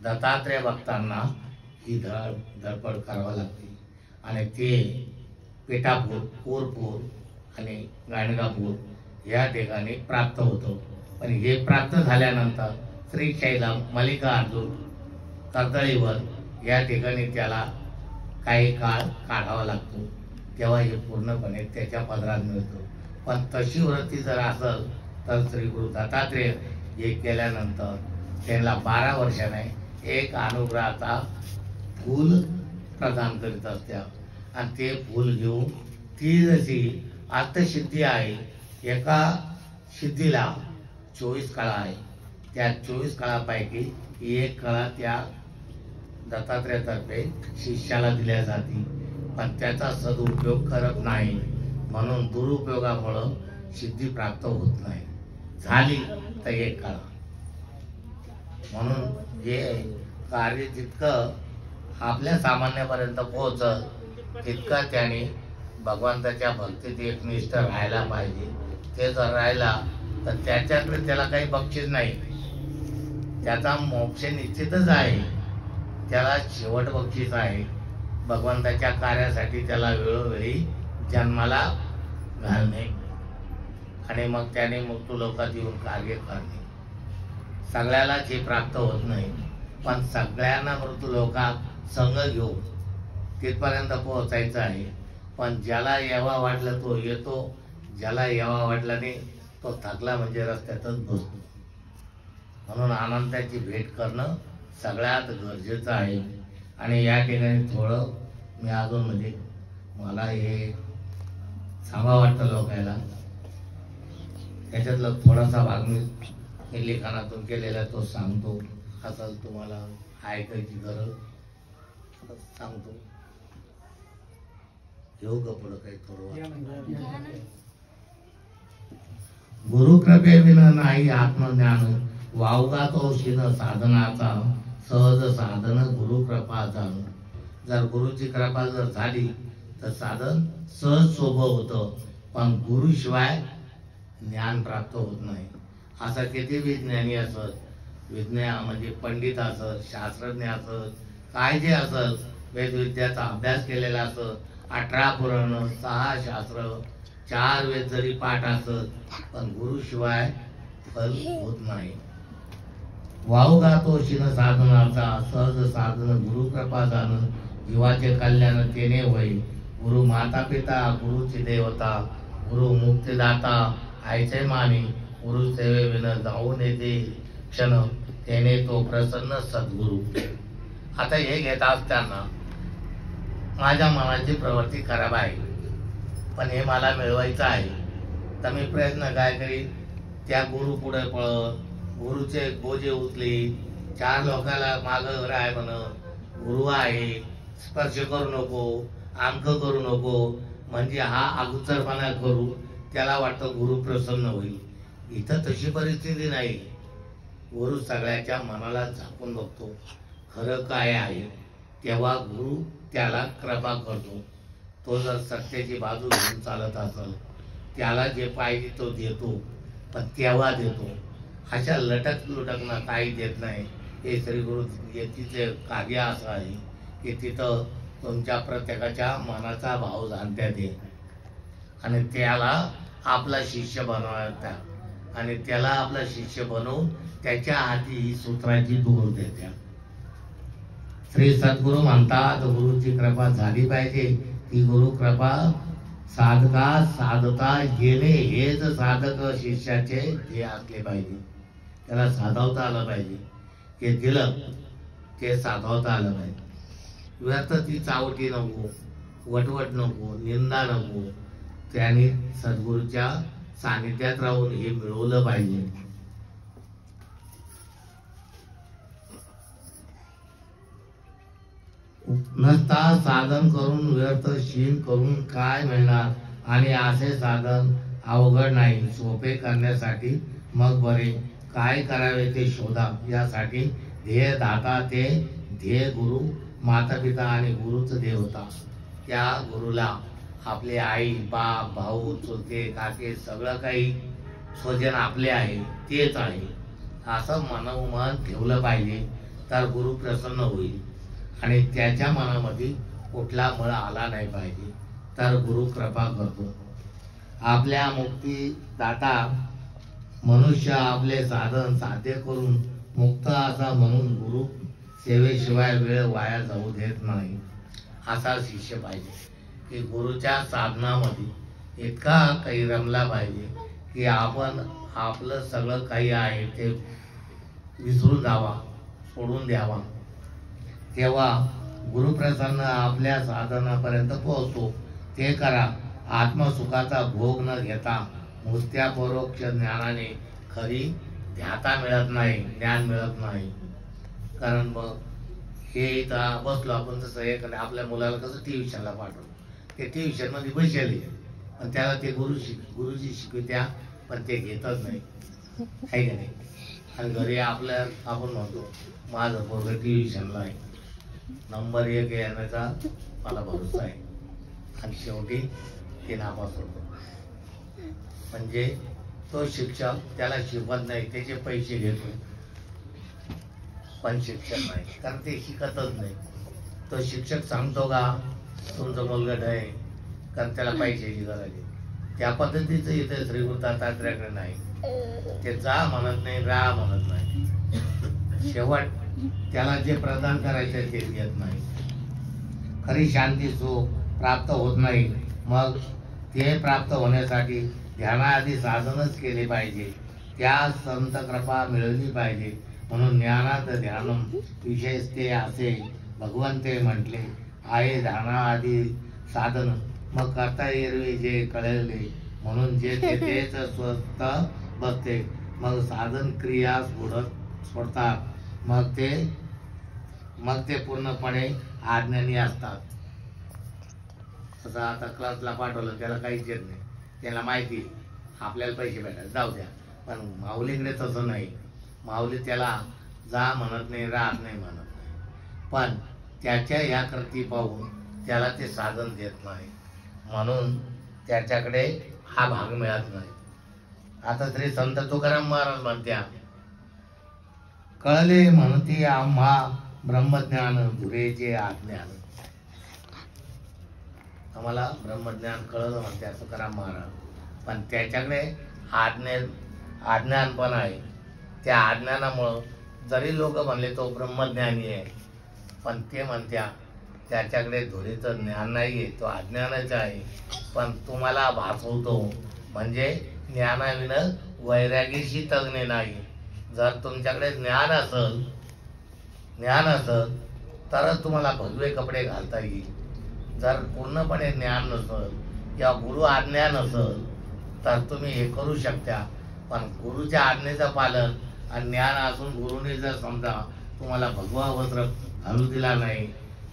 दत्तात्रेय भक्तांना ही धडपड करावी लागते. आणि ते पिठापूर कोरपूर आणि गाणगापूर या ठिकाणी प्राप्त होतं. पण हे प्राप्त झाल्यानंतर श्रीशैलम मल्लिकार्जुन कर्दळीवर या ठिकाणी त्याला काही काळ काढावा लागतो तेव्हा हे पूर्णपणे त्याच्या पदरात मिळतो. पण तशी वृत्ती जर असेल तर श्री गुरु दत्तात्रेय हे केल्यानंतर त्यांना 12 वर्षाने एक अनुग्रहाचा फूल प्रदान करीत असत्या. आणि ते फूल घेऊन ती जशी अर्थसिद्धी आहे एका सिद्धीला 24 कळा आहे. त्या 24 कळापैकी एक कळा त्या दत्तात्रेयातर्फे शिष्याला दिल्या जाते. पण त्याचा सदुपयोग करत नाही म्हणून दुरुपयोगामुळं सिद्धी प्राप्त होत नाही. झाली तर एक कळा. म्हणून हे कार्य जितकं आपल्या सामान्यापर्यंत पोहोचल तितकं त्याने भगवंताच्या भक्तीत एकनिष्ठ राहायला पाहिजे. ते जर राहिला तर त्याच्याकडे त्याला काही बक्षीस नाही. त्याचा मोक्ष निश्चितच आहे. त्याला शेवट बक्षीस आहे. भगवंताच्या कार्यासाठी त्याला वेळोवेळी जन्माला घालणे आणि मग त्याने मुक्तू लोकात येऊन कार्य करणे. सगळ्यालाच हे प्राप्त होत नाही. पण सगळ्यांना मृत्यू लोकात संघ घेऊन तिथपर्यंत पोहोचायचं आहे. पण ज्याला यावा वाटलं तो येतो. ज्याला यावा वाटला नाही तो थकला म्हणजे रस्त्यातच बसतो. म्हणून अनंताची भेट करणं सगळ्यात गरजेचं आहे. आणि या ठिकाणी थोडं मी अजून म्हणजे मला हे सांगा वाटतं लोकायला त्याच्यातलं थोडासा भाग मी मी लिखाणातून केलेला तो सांगतो. असल तुम्हाला ऐकायची गरज सांगतो. घेऊ का पुढं काही थोडं. गुरुकृपेविना नाही आत्मज्ञान, वावगा तो शिन साधनाचा, सहज साधन गुरुकृपा जाण. जर गुरुची कृपा जर झाली तर साधन सहज सोबत होतं, पण गुरुशिवाय ज्ञान प्राप्त होत नाही. असा किती विज्ञानी असत, विज्ञान म्हणजे पंडित असत, शास्त्रज्ञ असत, काय जे असत, वेदविद्याचा अभ्यास केलेला असत, 18 पुराण, 6 शास्त्र, 4 वेद जरी पाठ असत, पण गुरुशिवाय फल होत नाही. वावगा तो शिन साधनाचा, सहज साधन गुरुकृपा जाण. जीवाचे कल्याण तेने होई, गुरु माता पिता गुरुची देवता, गुरु मुक्तिदाता आयचे मानी. गुरु सेवे विन जाऊन येते क्षण, त्याने तो प्रसन्न सद्गुरु. आता हे घेत असताना माझ्या मनाची प्रवृत्ती खराब आहे, पण हे मला मिळवायचं आहे. तर मी प्रयत्न काय करीन, त्या गुरु पुढे पळत, गुरुचे बोजे उचली, 4 लोकांना माग राय म्हण, गुरु आहे, स्पर्श करू नको, अंक करू नको, म्हणजे हा अगोदरपणा करू, त्याला वाटतं गुरु प्रसन्न होईल. इथं तशी परिस्थिती नाही. गुरु सगळ्याच्या मनाला झाकून बघतो, खरं काय आहे, तेव्हा गुरु त्याला कृपा करतो. तो जर सत्याची बाजू घेऊन चालत असेल, त्याला जे पाहिजे तो देतो, पण तेव्हा देतो. अशा लटक लुटकना काही देत नाही. हे श्री गुरु तिचे कार्य असं आहे की तिथं तुमच्या प्रत्येकाच्या मनाचा भाव जाणत्यात येईल आणि त्याला आपला शिष्य बनवतात आणि त्याला आपला शिष्य बनवून त्याच्या हाती ही सूत्राची दोर देतात. श्री सद्गुरु म्हणतात, गुरुची कृपा झाली पाहिजे. ती गुरु कृपा साधका साधता गेले, हेच साधक शिष्याचे हे असले पाहिजे. त्याला साधवता आलं पाहिजे. ते दिलं ते साधवता आलं पाहिजे. व्यर्थ ती चावटी नको, वटवट नको, निंदा नको. त्याने सद्गुरूच्या सानिध्यात राहून हे मिळवलं पाहिजे. नसता साधन करून व्यर्थ शीन करून काय मिळणार. आणि असे साधन अवघड नाही, सोपे करण्यासाठी मग बरे काय करावे ते शोधा. यासाठी ध्येय दाता ते ध्येय गुरु, माता पिता आणि गुरुच देवता. त्या गुरुला आपले आई बाप भाऊ चुलते काके सगळं काही स्वजन आपले आहे, तेच आहे असं मनोमन ठेवलं पाहिजे. तर गुरु प्रसन्न होईल आणि त्याच्या मनामध्ये कुठला मळ आला नाही पाहिजे. तर गुरु कृपा करतो. आपल्या मुक्तीदाता मनुष्य आपले साधन साध्य करून मुक्त असा म्हणून गुरु सेवेशिवाय वेळ वाया जाऊ देत नाही. असा शिष्य पाहिजे की गुरुच्या साधनामध्ये इतका काही रमला पाहिजे की आपण आपलं सगळं काही आहे ते विसरून जावा, सोडून द्यावा. तेव्हा गुरुप्रसन्न आपल्या साधनापर्यंत पोहोचतो. ते करा. आत्मसुखाचा भोग न घेता नुसत्या परोक्ष ज्ञानाने खरी ध्याता मिळत नाही, ज्ञान मिळत नाही. कारण मग हे इथं बसलो आपण तसं एक आपल्या मुलाला कसं ट्युशनला पाठवलं, ते ट्युशन मध्ये बसले पण त्याला ते गुरुजी शिकवित्या पण ते घेतच नाही, आहे का नाही. आणि घरी आपल्या आपण म्हणतो माझं पोरगं ट्युशनला आहे, नंबर 1 येण्याचा मला भरोसा आहे. आणि शेवटी ते नापास होतो. म्हणजे तो शिक्षक त्याला शिकवत नाही, त्याचे पैसे घेतो पण शिक्षक नाही, कारण ते शिकतच नाही. तो शिक्षक सांगतो का तुमचं मुलगा आहे, कारण त्याला पैशाची गरज आहे. त्या पद्धतीचं इथे श्री गुरु दत्तात्रेयाकडे नाही. ते जा म्हणत नाही, राह म्हणत नाही. शेवट त्याला जे प्रदान करायचे ते देत नाही. खरी शांती सुख प्राप्त होत नाही. मग ते प्राप्त होण्यासाठी ध्यानाआधी साधनच केले पाहिजे. त्या संत कृपा मिळवली पाहिजे. म्हणून ज्ञानात ध्यानम विशेष ते असे भगवंते म्हटले आहे. ध्यानाआधी साधन मग करता येईल जे कळले. म्हणून जे तेच स्वतः बसते मग साधन क्रिया सोडतात, मग ते पूर्णपणे आज्ञानी असतात. तसं आता क्लासला पाठवलं त्याला काहीच येत नाही, त्याला माहिती आपल्याला पैसे भेटायचे जाऊ द्या. पण माऊलीकडे तसं नाही. माऊली त्याला जा म्हणत नाही, राहत नाही म्हणत नाही, पण त्याच्या या कृती पाहून त्याला ते साधन देत नाही, म्हणून त्याच्याकडे हा भाग मिळत नाही. आता श्री संत तुकाराम महाराज म्हणत्या, कळले म्हणती आम्हा ब्रह्मज्ञान धुरेचे अज्ञान. आम्हाला ब्रह्मज्ञान कळलं म्हणत्या तुकाराम महाराज, पण त्याच्याकडे अज्ञान पण आहे. त्या अज्ञानामुळं जरी लोक म्हणले तो ब्रह्मज्ञानी आहे, पण ते म्हणत्या त्याच्याकडे धुरीचं ज्ञान नाहीये, तो अज्ञानच आहे. पण तुम्हाला भासवतो म्हणजे ज्ञानाविना वैरागीशी तज्ञ नाही. जर तुमच्याकडे ज्ञान असल तरच तुम्हाला भगवे कपडे घालता येईल. जर पूर्णपणे ज्ञान नसल किंवा गुरु आज्ञा नसल तर तुम्ही हे करू शकता. पण गुरुच्या आज्ञेचं पालन आणि ज्ञान असून गुरुने जर समजा तुम्हाला भगवा वस्त्र घालू दिला नाही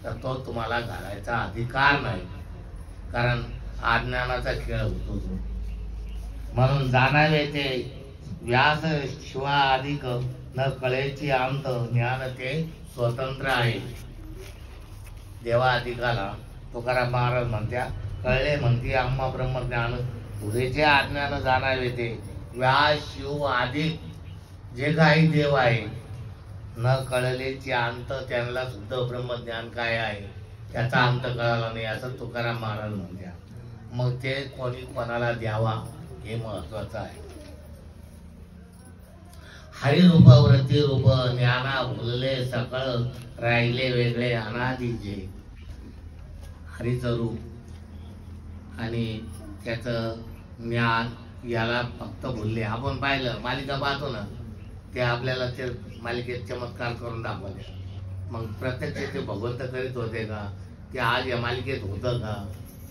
तर तो तुम्हाला घालायचा अधिकार नाही, कारण अज्ञानाचा खेळ होतो तो. म्हणून जाणावे ते व्यास शिवा अधिक न कळेची अंत ज्ञान ते स्वतंत्र आहे. देवा अधिकाला तुकाराम महाराज म्हणत्या, कळले म्हणते आम्हा ब्रह्मज्ञान पुरेचे अज्ञान जाणावे ते व्यास शिव अधिक जे काही देव आहे, न कळलेचे अंत त्यांना शुद्ध ब्रह्मज्ञान काय आहे त्याचा अंत कळाला नाही, असं तुकाराम महाराज म्हणत्या. मग ते कोणी कोणाला द्यावा हे महत्वाचं आहे. हरिरूप व्रती रूप ज्ञाना भुलले सकळ राहिले वेगळे अनादीचे. हरीचं रूप आणि त्याचं ज्ञान याला फक्त भुलले. आपण पाहिलं मालिका पाहतो ना, ते आपल्याला ते मालिकेत चमत्कार करून दाखवले. मग प्रत्यक्ष ते भगवंत करीत होते का, ते आज या मालिकेत होतं का,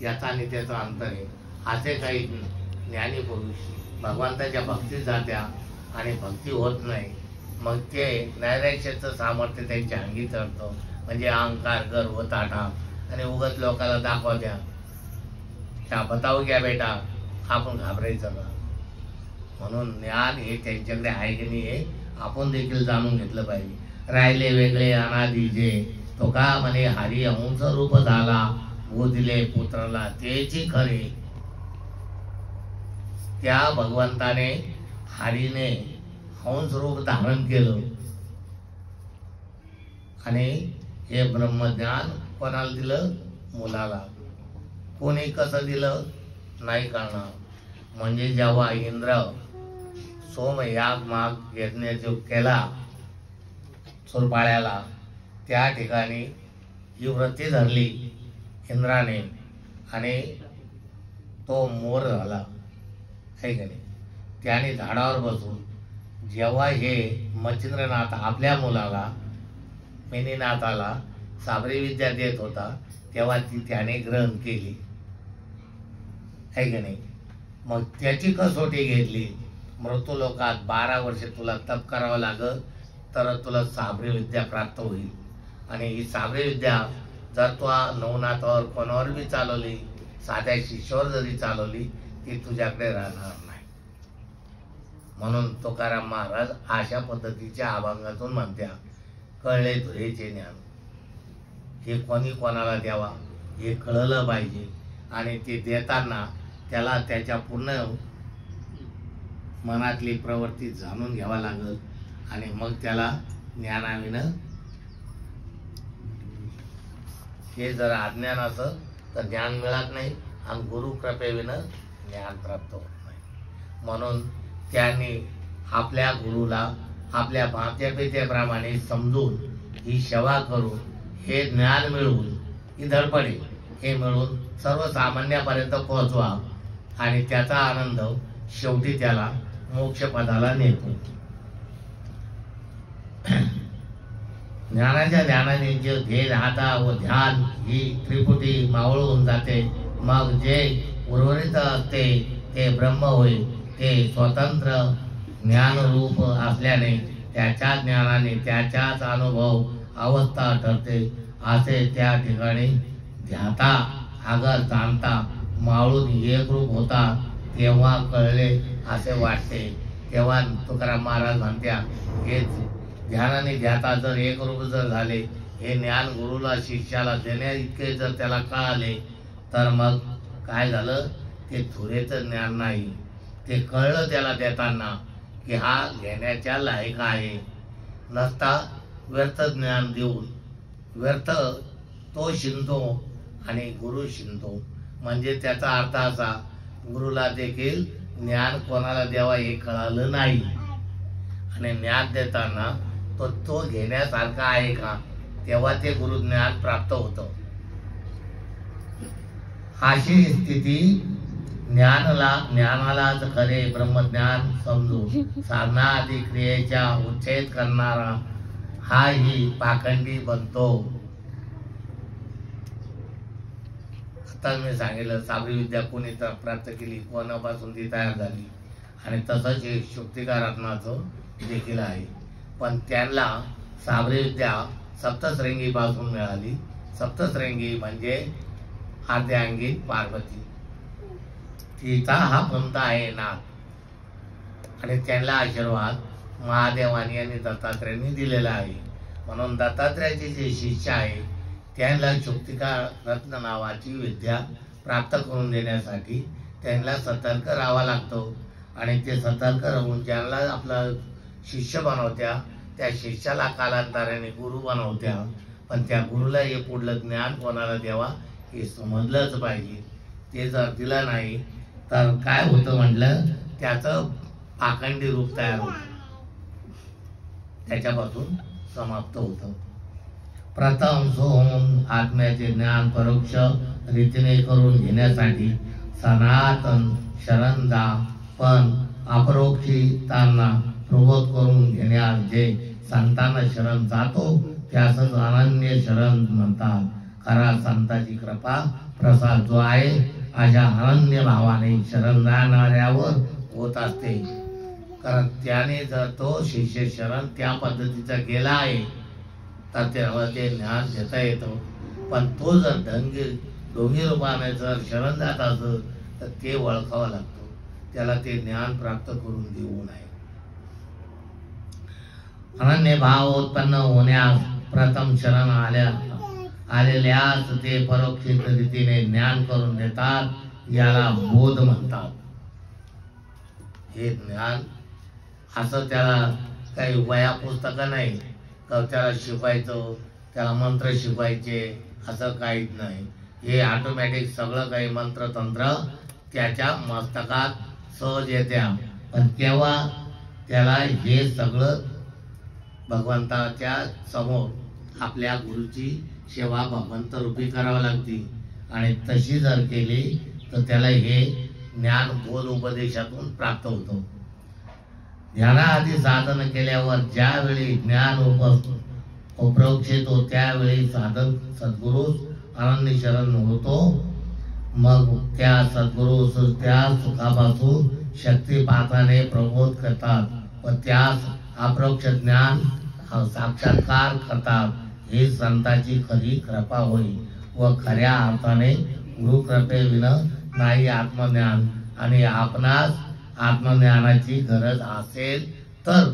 याचा आणि त्याचा अंतर आहे. असे काही ज्ञानी पुरुष भगवंताच्या भक्तीत जात्या आणि भक्ती होत नाही, मग ते नैराश्याचं सामर्थ्य त्यांच्या अंगी चढतं. म्हणजे अहंकार गर्व ताठा आणि उगत लोकांना दाखवत्या, ह्या बताऊ घ्या बेटा, आपण घाबरायचं का. म्हणून ज्ञान हे त्यांच्याकडे आहे की नाही हे आपण देखील जाणून घेतलं पाहिजे. राहिले वेगळे अनादीचे तो का म्हणे हरी अंश रूप झाला बोधिले पुत्राला तेची खरे. त्या भगवंताने हरीने हंस रूप धारण केलं आणि हे ब्रह्मज्ञान कोणाला दिलं, मुलाला. कोणी कसं दिलं नाही कळणार. म्हणजे जेव्हा इंद्र सोमयाग माग यज्ञ जो केला सुरपाळ्याला, त्या ठिकाणी ही व्रती धरली इंद्राने आणि तो मोर झाला आहे का नाही. त्याने झाडावर बसून जेव्हा हे मच्छिंद्रनाथ आपल्या मुलाला मेनीनाथाला साबरी विद्या देत होता तेव्हा ती त्याने ग्रहण केली आहे का नाही. मग त्याची कसोटी घेतली. मृत्यूलोकात 12 वर्षे तुला तप करावं लागल तर तुला साबरी विद्या प्राप्त होईल. आणि ही साबरी विद्या जर तू नवनाथावर कोणावर बी चालवली, साध्या शिष्यावर जरी चालवली, ती तुझ्याकडे राहणार नाही. म्हणून तुकाराम महाराज अशा पद्धतीच्या अभंगातून म्हणत्या, कळले धुरेचे ज्ञान हे कोणी कोणाला द्यावा हे कळलं पाहिजे. आणि ते देताना त्याला त्याच्या पूर्ण मनातली प्रवृत्ती जाणून घ्यावा लागल आणि मग त्याला ज्ञानाविनं, हे जर अज्ञान असं तर ज्ञान मिळत नाही आणि गुरु कृपेविनं ज्ञान प्राप्त होत नाही. म्हणून त्यांनी आपल्या गुरुला आपल्या मातेपित्याप्रमाणे समजून ही सेवा करून हे ज्ञान मिळवून, ही धडपडे हे मिळून सर्वसामान्यापर्यंत पोहोचवा आणि त्याचा आनंद शेवटी त्याला मोक्षपदाला नेतो. ज्ञानाच्या ध्यानाने जे ध्येय राहता व ध्यान ही त्रिपुटी मावळून जाते. मग जे उर्वरित असते ते ब्रह्म होय, ते स्वतंत्र ज्ञानरूप असल्याने त्याच्या ज्ञानाने त्याच्याच अनुभव अवस्था ठरते असे त्या ठिकाणी ध्याता अगर जाणता माळून एकरूप होता तेव्हा कळले असे वाटते। तेव्हा तुकाराम महाराज म्हणत्या हे ध्यानाने ध्याता जर एकरूप जर झाले, हे ज्ञान गुरुला शिष्याला देण्या इतके जर त्याला कळाले, तर मग काय झालं, ते थोडेचं ज्ञान नाही, ते कळलं त्याला देताना की हा घेण्याच्या लायक आहे। नसता व्यर्थ ज्ञान देऊन व्यर्थ तो शिंतो आणि गुरु शिंतो, म्हणजे त्याचा अर्थ असा गुरुला देखील ज्ञान कोणाला द्यावा हे कळालं नाही आणि ज्ञान देताना तो घेण्यासारखा आहे का, तेव्हा ते गुरु ज्ञान प्राप्त होतं। अशी स्थिती ज्ञानालाच खरे ब्रह्मज्ञान समजू साधना आदी क्रियेच्या उच्छेद करणारा हा ही पाखंडी बनतो। आता मी सांगितलं साबरी विद्या कोणी प्राप्त केली, कोणापासून ती तयार झाली, आणि तसंच हे शुक्तिकारात्माचं देखील आहे। पण त्यांना साबरी विद्या सप्तश्रृंगी पासून मिळाली। सप्तश्रृंगी म्हणजे आद्यांगी पार्वती, तिचा हा पंथ आहे नाथ, आणि त्यांना आशीर्वाद महादेवानी आणि दत्तात्रेयांनी दिलेला आहे। म्हणून दत्तात्रेयाचे जे शिष्य आहे त्यांना शुक्तिका रत्न नावाची विद्या प्राप्त करून देण्यासाठी त्यांना सतर्क राहावा लागतो, आणि ते सतर्क राहून ज्यांना आपला शिष्य बनवत्या त्या शिष्याला कालांतराने गुरु बनवत्या। पण त्या गुरुला हे पुढलं ज्ञान कोणाला द्यावा हे समजलंच पाहिजे। ते जर दिलं नाही तर काय होतं म्हटलं, त्याचं पाखंडी रूप तयार होतं, त्याच्यापासून समाप्त होतं। प्रथम सोहम आत्म्याचे ज्ञान परोक्ष रीतीने करून घेण्यासाठी सनातन शरण जा, पण अपरोक्षितांना प्रबोध करून घेण्यास जे संतांना शरण जातो त्यास अनन्य शरण म्हणतात। खरा संतांची कृपा प्रसाद जो आहे अशा अनन्य भावाने शरण जाणाऱ्यावर होत असते, कारण त्याने जर तो शिष्य शरण त्या पद्धतीचा गेला आहे तर त्याला ते ज्ञान घेता येतं। पण तो जर ढोंगी रूपाने जर शरण जात असत तर ते ओळखावं लागतं, त्याला ते ज्ञान प्राप्त करून देऊ नये। अनन्य भाव उत्पन्न होण्यास प्रथम शरण आलेल्यास ते परोक्षित रीतीने ज्ञान करून देतात, याला बोध म्हणतात। हे ज्ञान असं त्याला काही वया पुस्तकं नाही तर त्याला शिकवायचं, त्याला मंत्र शिकवायचे असं काहीच नाही। हे ऑटोमॅटिक सगळं काही मंत्र तंत्र त्याच्या मस्तकात सहज येत्या, पण तेव्हा त्याला हे सगळं भगवंताच्या समोर आपल्या गुरुची सेवा भगवंत रूपी करावी लागते, आणि तशी जर केली तर त्याला हे ज्ञान बोध उपदेशातून प्राप्त होतं। ध्यानाआधी साधन केल्यावर ज्यावेळी ज्ञान उपरोक्षित होतो त्यावेळी साधन सद्गुरूस अनन्य शरण होतो। मग त्या सद्गुरूस त्या सुखापासून शक्तिपाताने प्रबोध करतात व त्यास अपरोक्ष ज्ञान साक्षात्कार करतात। ही संतांची खरी कृपा होई, व खऱ्या अर्थाने गुरुकृपेविना नाही आत्मज्ञान, आणि आपणास आत्मज्ञानाची गरज असेल तर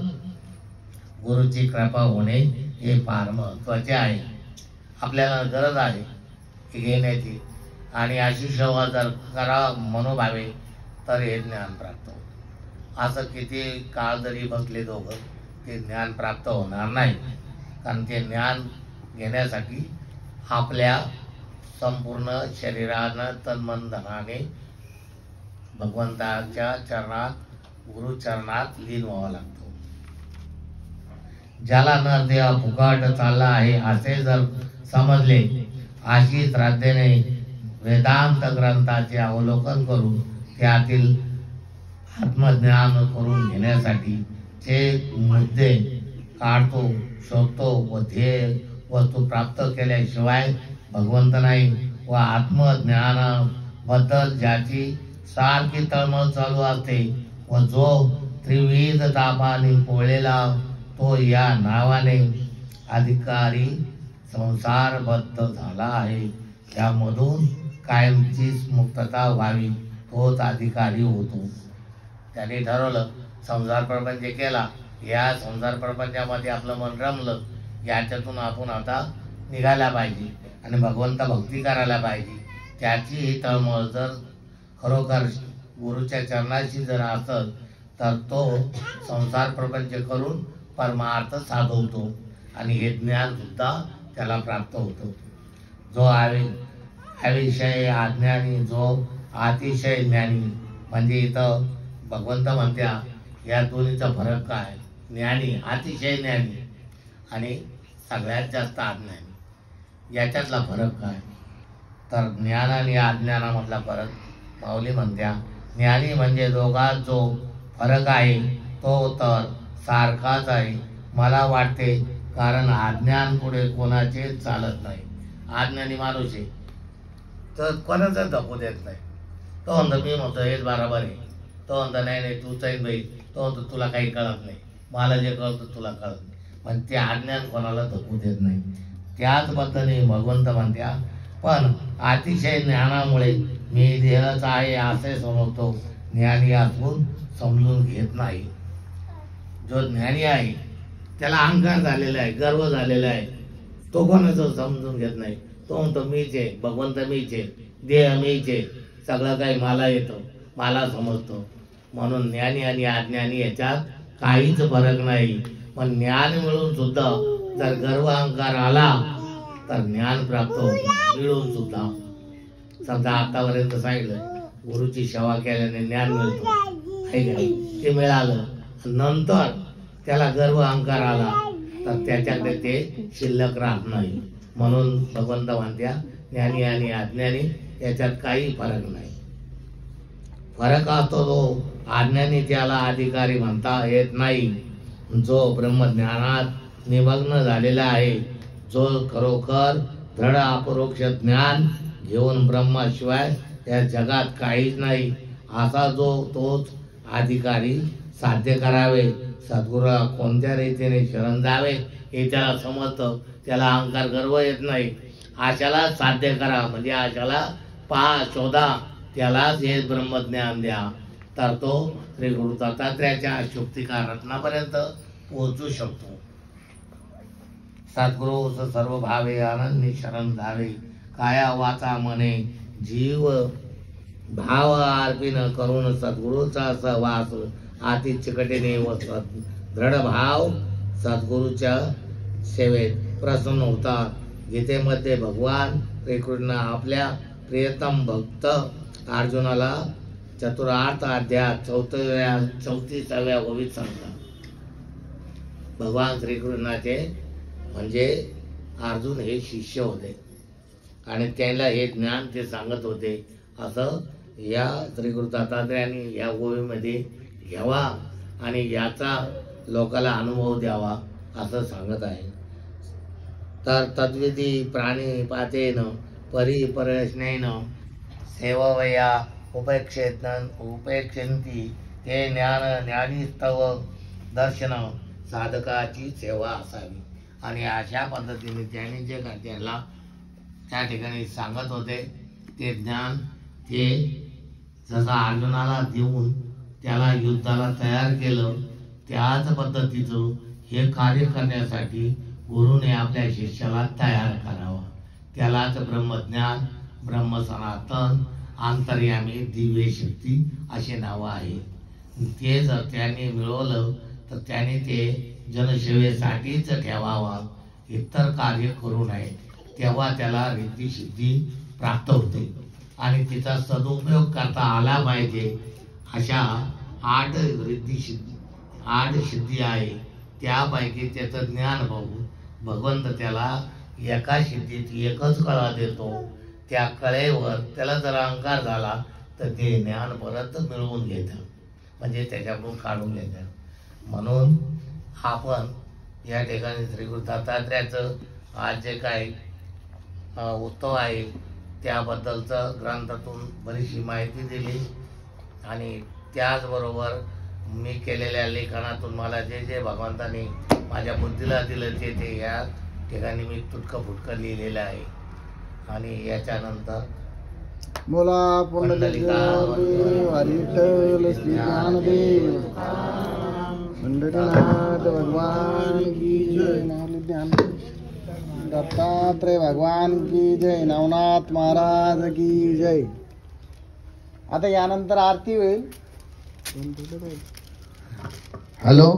गुरुची कृपा होणे हे फार महत्वाचे आहे। आपल्याला गरज आहे घेण्याची, आणि अशी सेवा जर करा मनोभावे तर हे ज्ञान प्राप्त होतं। असं किती काळ जरी बसले दोघं ते ज्ञान प्राप्त होणार नाही, कारण ते ज्ञान घेण्यासाठी आपल्या संपूर्ण शरीरानं तन्मन धनाने भगवंताच्या चरणात गुरुचरणात लीन व्हावं लागतो। ज्याला नरदेह फुकट चालला आहे असे जर समजले, अशी श्रद्धेने वेदांत ग्रंथाचे अवलोकन करून त्यातील आत्मज्ञान करून घेण्यासाठी जे मुद्दे काढतो शोधतो व ध्येय वस्तू प्राप्त केल्याशिवाय भगवंत नाही, व आत्मज्ञानाबद्दल ज्याची सारखी तळमळ चालू असते व जो त्रिविध तापाने पोळलेला तो या नावाने अधिकारी संसारबद्ध झाला आहे. त्यामधून कायमचीच मुक्तता व्हावी तोच अधिकारी होतो. त्याने ठरवलं संसार प्रपंच केला, या संसार प्रपंचामध्ये आपलं मन रमलं, याच्यातून आपण आता निघायला पाहिजे आणि भगवंत भक्ती करायला पाहिजे. त्याची ही तळमळ जर खरोखर गुरुच्या चरणाशी जर असत तर तो संसार प्रपंच करून परमार्थ साधवतो आणि हे ज्ञान सुद्धा त्याला प्राप्त होतं. जो अविषय अज्ञानी, जो अतिशय ज्ञानी, म्हणजे इथं भगवंत म्हणत्या या दोन्हीचा फरक काय? ज्ञानी, अतिशय ज्ञानी आणि सगळ्यात जास्त अज्ञानी, याच्यातला फरक काय? तर ज्ञान आणि अज्ञानामधला फरक माऊली म्हणत्या ज्ञानी म्हणजे दोघात जो फरक आहे तो तर सारखाच आहे मला वाटते, कारण अज्ञान पुढे कोणाचे चालत नाही. अज्ञानी माणूस आहे तर कोणाचा धपू देत नाही. तो म्हणतो मी म्हणतो हेच बरोबर आहे, तो म्हणतो नाही नाही तू चैन बाई, तो म्हणतो तुला काही कळत नाही, मला जे कळतं तुला कळत नाही. पण ते अज्ञान कोणाला धपू देत नाही. त्याच पद्धतीने भगवंत म्हणत्या पण अतिशय ज्ञानामुळे मी देहच आहे असे समजतो, ज्ञानी असून समजून घेत नाही. जो ज्ञानी आहे त्याला अहंकार झालेला आहे, गर्व झालेला आहे, तो कोणाचं समजून घेत नाही. तो म्हणतो मीच आहे, भगवंत मीच आहे, देह मीच आहे, सगळं काही मला येतं, मला समजतो. म्हणून ज्ञानी आणि अज्ञानी याच्यात काहीच फरक नाही. पण ज्ञान मिळून सुद्धा जर गर्व अहंकार आला तर ज्ञान प्राप्त होते मिळून सुद्धा. समजा आतापर्यंत सांगितलं गुरुची सेवा केल्याने ज्ञान मिळतं, ते मिळालं, नंतर त्याला गर्व अहंकार आला तर त्याच्याकडे ते शिल्लक राहत नाही. म्हणून भगवंत म्हणत्या ज्ञानी आणि अज्ञानी याच्यात काही फरक नाही. फरक असतो तो अज्ञानी त्याला अधिकारी म्हणता येत नाही. जो ब्रह्मज्ञानात निमग्न झालेला आहे, जो खरोखर दृढ अपरोक्ष ज्ञान घेऊन ब्रह्माशिवाय या जगात काहीच नाही असा जो तोच अधिकारी साध्य करावे. सद्गुरूला कोणत्या रीतीने शरण जावे हे त्याला समजतं, त्याला अहंकार गर्व येत नाही. आशाला साध्य करा म्हणजे आशाला पहा शोधा, त्यालाच हे ब्रह्मज्ञान द्या, तर तो श्री गुरु दत्तात्र्याच्या शुक्तिकार रत्नापर्यंत पोहोचू शकतो. सद्गुरू सर्व भावे आनंदी शरण जावे, काया वाचा मने जीव भाव अर्पिन करून सद्गुरूचा सहवास अति चिकटीने वसत दृढ भाव सद्गुरूच्या सेवेत प्रसन्न होतात. गीतेमध्ये भगवान श्रीकृष्ण आपल्या प्रियतम भक्त अर्जुनाला चतुरार्थ अध्याय 34व्या ओवीत सांगतात. भगवान श्रीकृष्णाचे म्हणजे अर्जुन हे शिष्य होते आणि त्यांना हे ज्ञान ते सांगत होते. असं या श्रीगुरु दत्तात्र्यांनी या ओवीमध्ये घ्यावा आणि याचा लोकांना अनुभव द्यावा असं सांगत आहे. तर तद्विधी प्राणिपातेन परिप्रश्नेन सेवया उपेक्षन्ति ते ज्ञानीस्तव दर्शन साधकाची सेवा असावी. आणि अशा पद्धतीने त्यांनी जे त्याला त्या ठिकाणी सांगत होते ते ज्ञान ते जसं अर्जुनाला देऊन त्याला युद्धाला तयार केलं, त्याच पद्धतीचं हे कार्य करण्यासाठी गुरुने आपल्या शिष्याला तयार करावा. त्यालाच ब्रह्मज्ञान, ब्रह्मसनातन, अंतर्यामी, दिव्य शक्ती असे नावं आहेत. ते जर त्याने मिळवलं तर त्याने ते जनसेवेसाठीच ठेवावा, इतर कार्य करू नये. तेव्हा त्याला रिद्धी सिद्धी प्राप्त होते आणि तिचा सदुपयोग करता आला पाहिजे. अशा 8 सिद्धी आहे. त्यापैकी त्याचं ज्ञान बघून भगवंत त्याला एका सिद्धीत एकच कळा देतो. त्या कळेवर त्याला जर अहंकार झाला तर ते ज्ञान परत मिळवून घेतं, म्हणजे त्याच्याकडून काढून घेतं. म्हणून आपण या ठिकाणी श्री गुरु दत्तात्र्याचं आज जे काही उत्सव आहे त्याबद्दलचं ग्रंथातून बरीचशी माहिती दिली आणि त्याचबरोबर मी केलेल्या लेखनातून मला जे जे भगवंताने माझ्या बुद्धीला दिलं ते या ठिकाणी मी तुटकं फुटकं लिहिलेलं आहे. आणि याच्यानंतर बोला पुंडलिकावरती विठ्ठल श्री ज्ञानदेव पंढरीनाथ भगवान की जय. माऊली ज्ञान दत्तात्रय भगवान की जय. नवनाथ महाराज की जय. आता यानंतर आरती होईल. हॅलो,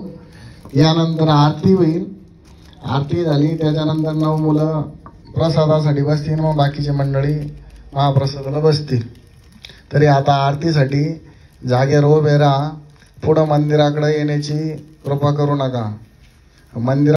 यानंतर आरती होईल. आरती झाली त्याच्यानंतर 9 मुलं प्रसादासाठी बसतील, मग बाकीची मंडळी महाप्रसादाला बसतील. तरी आता आरतीसाठी जागेवर उभे राहा. पुढं मंदिराकडे येण्याची कृपा करू नका. मंदिर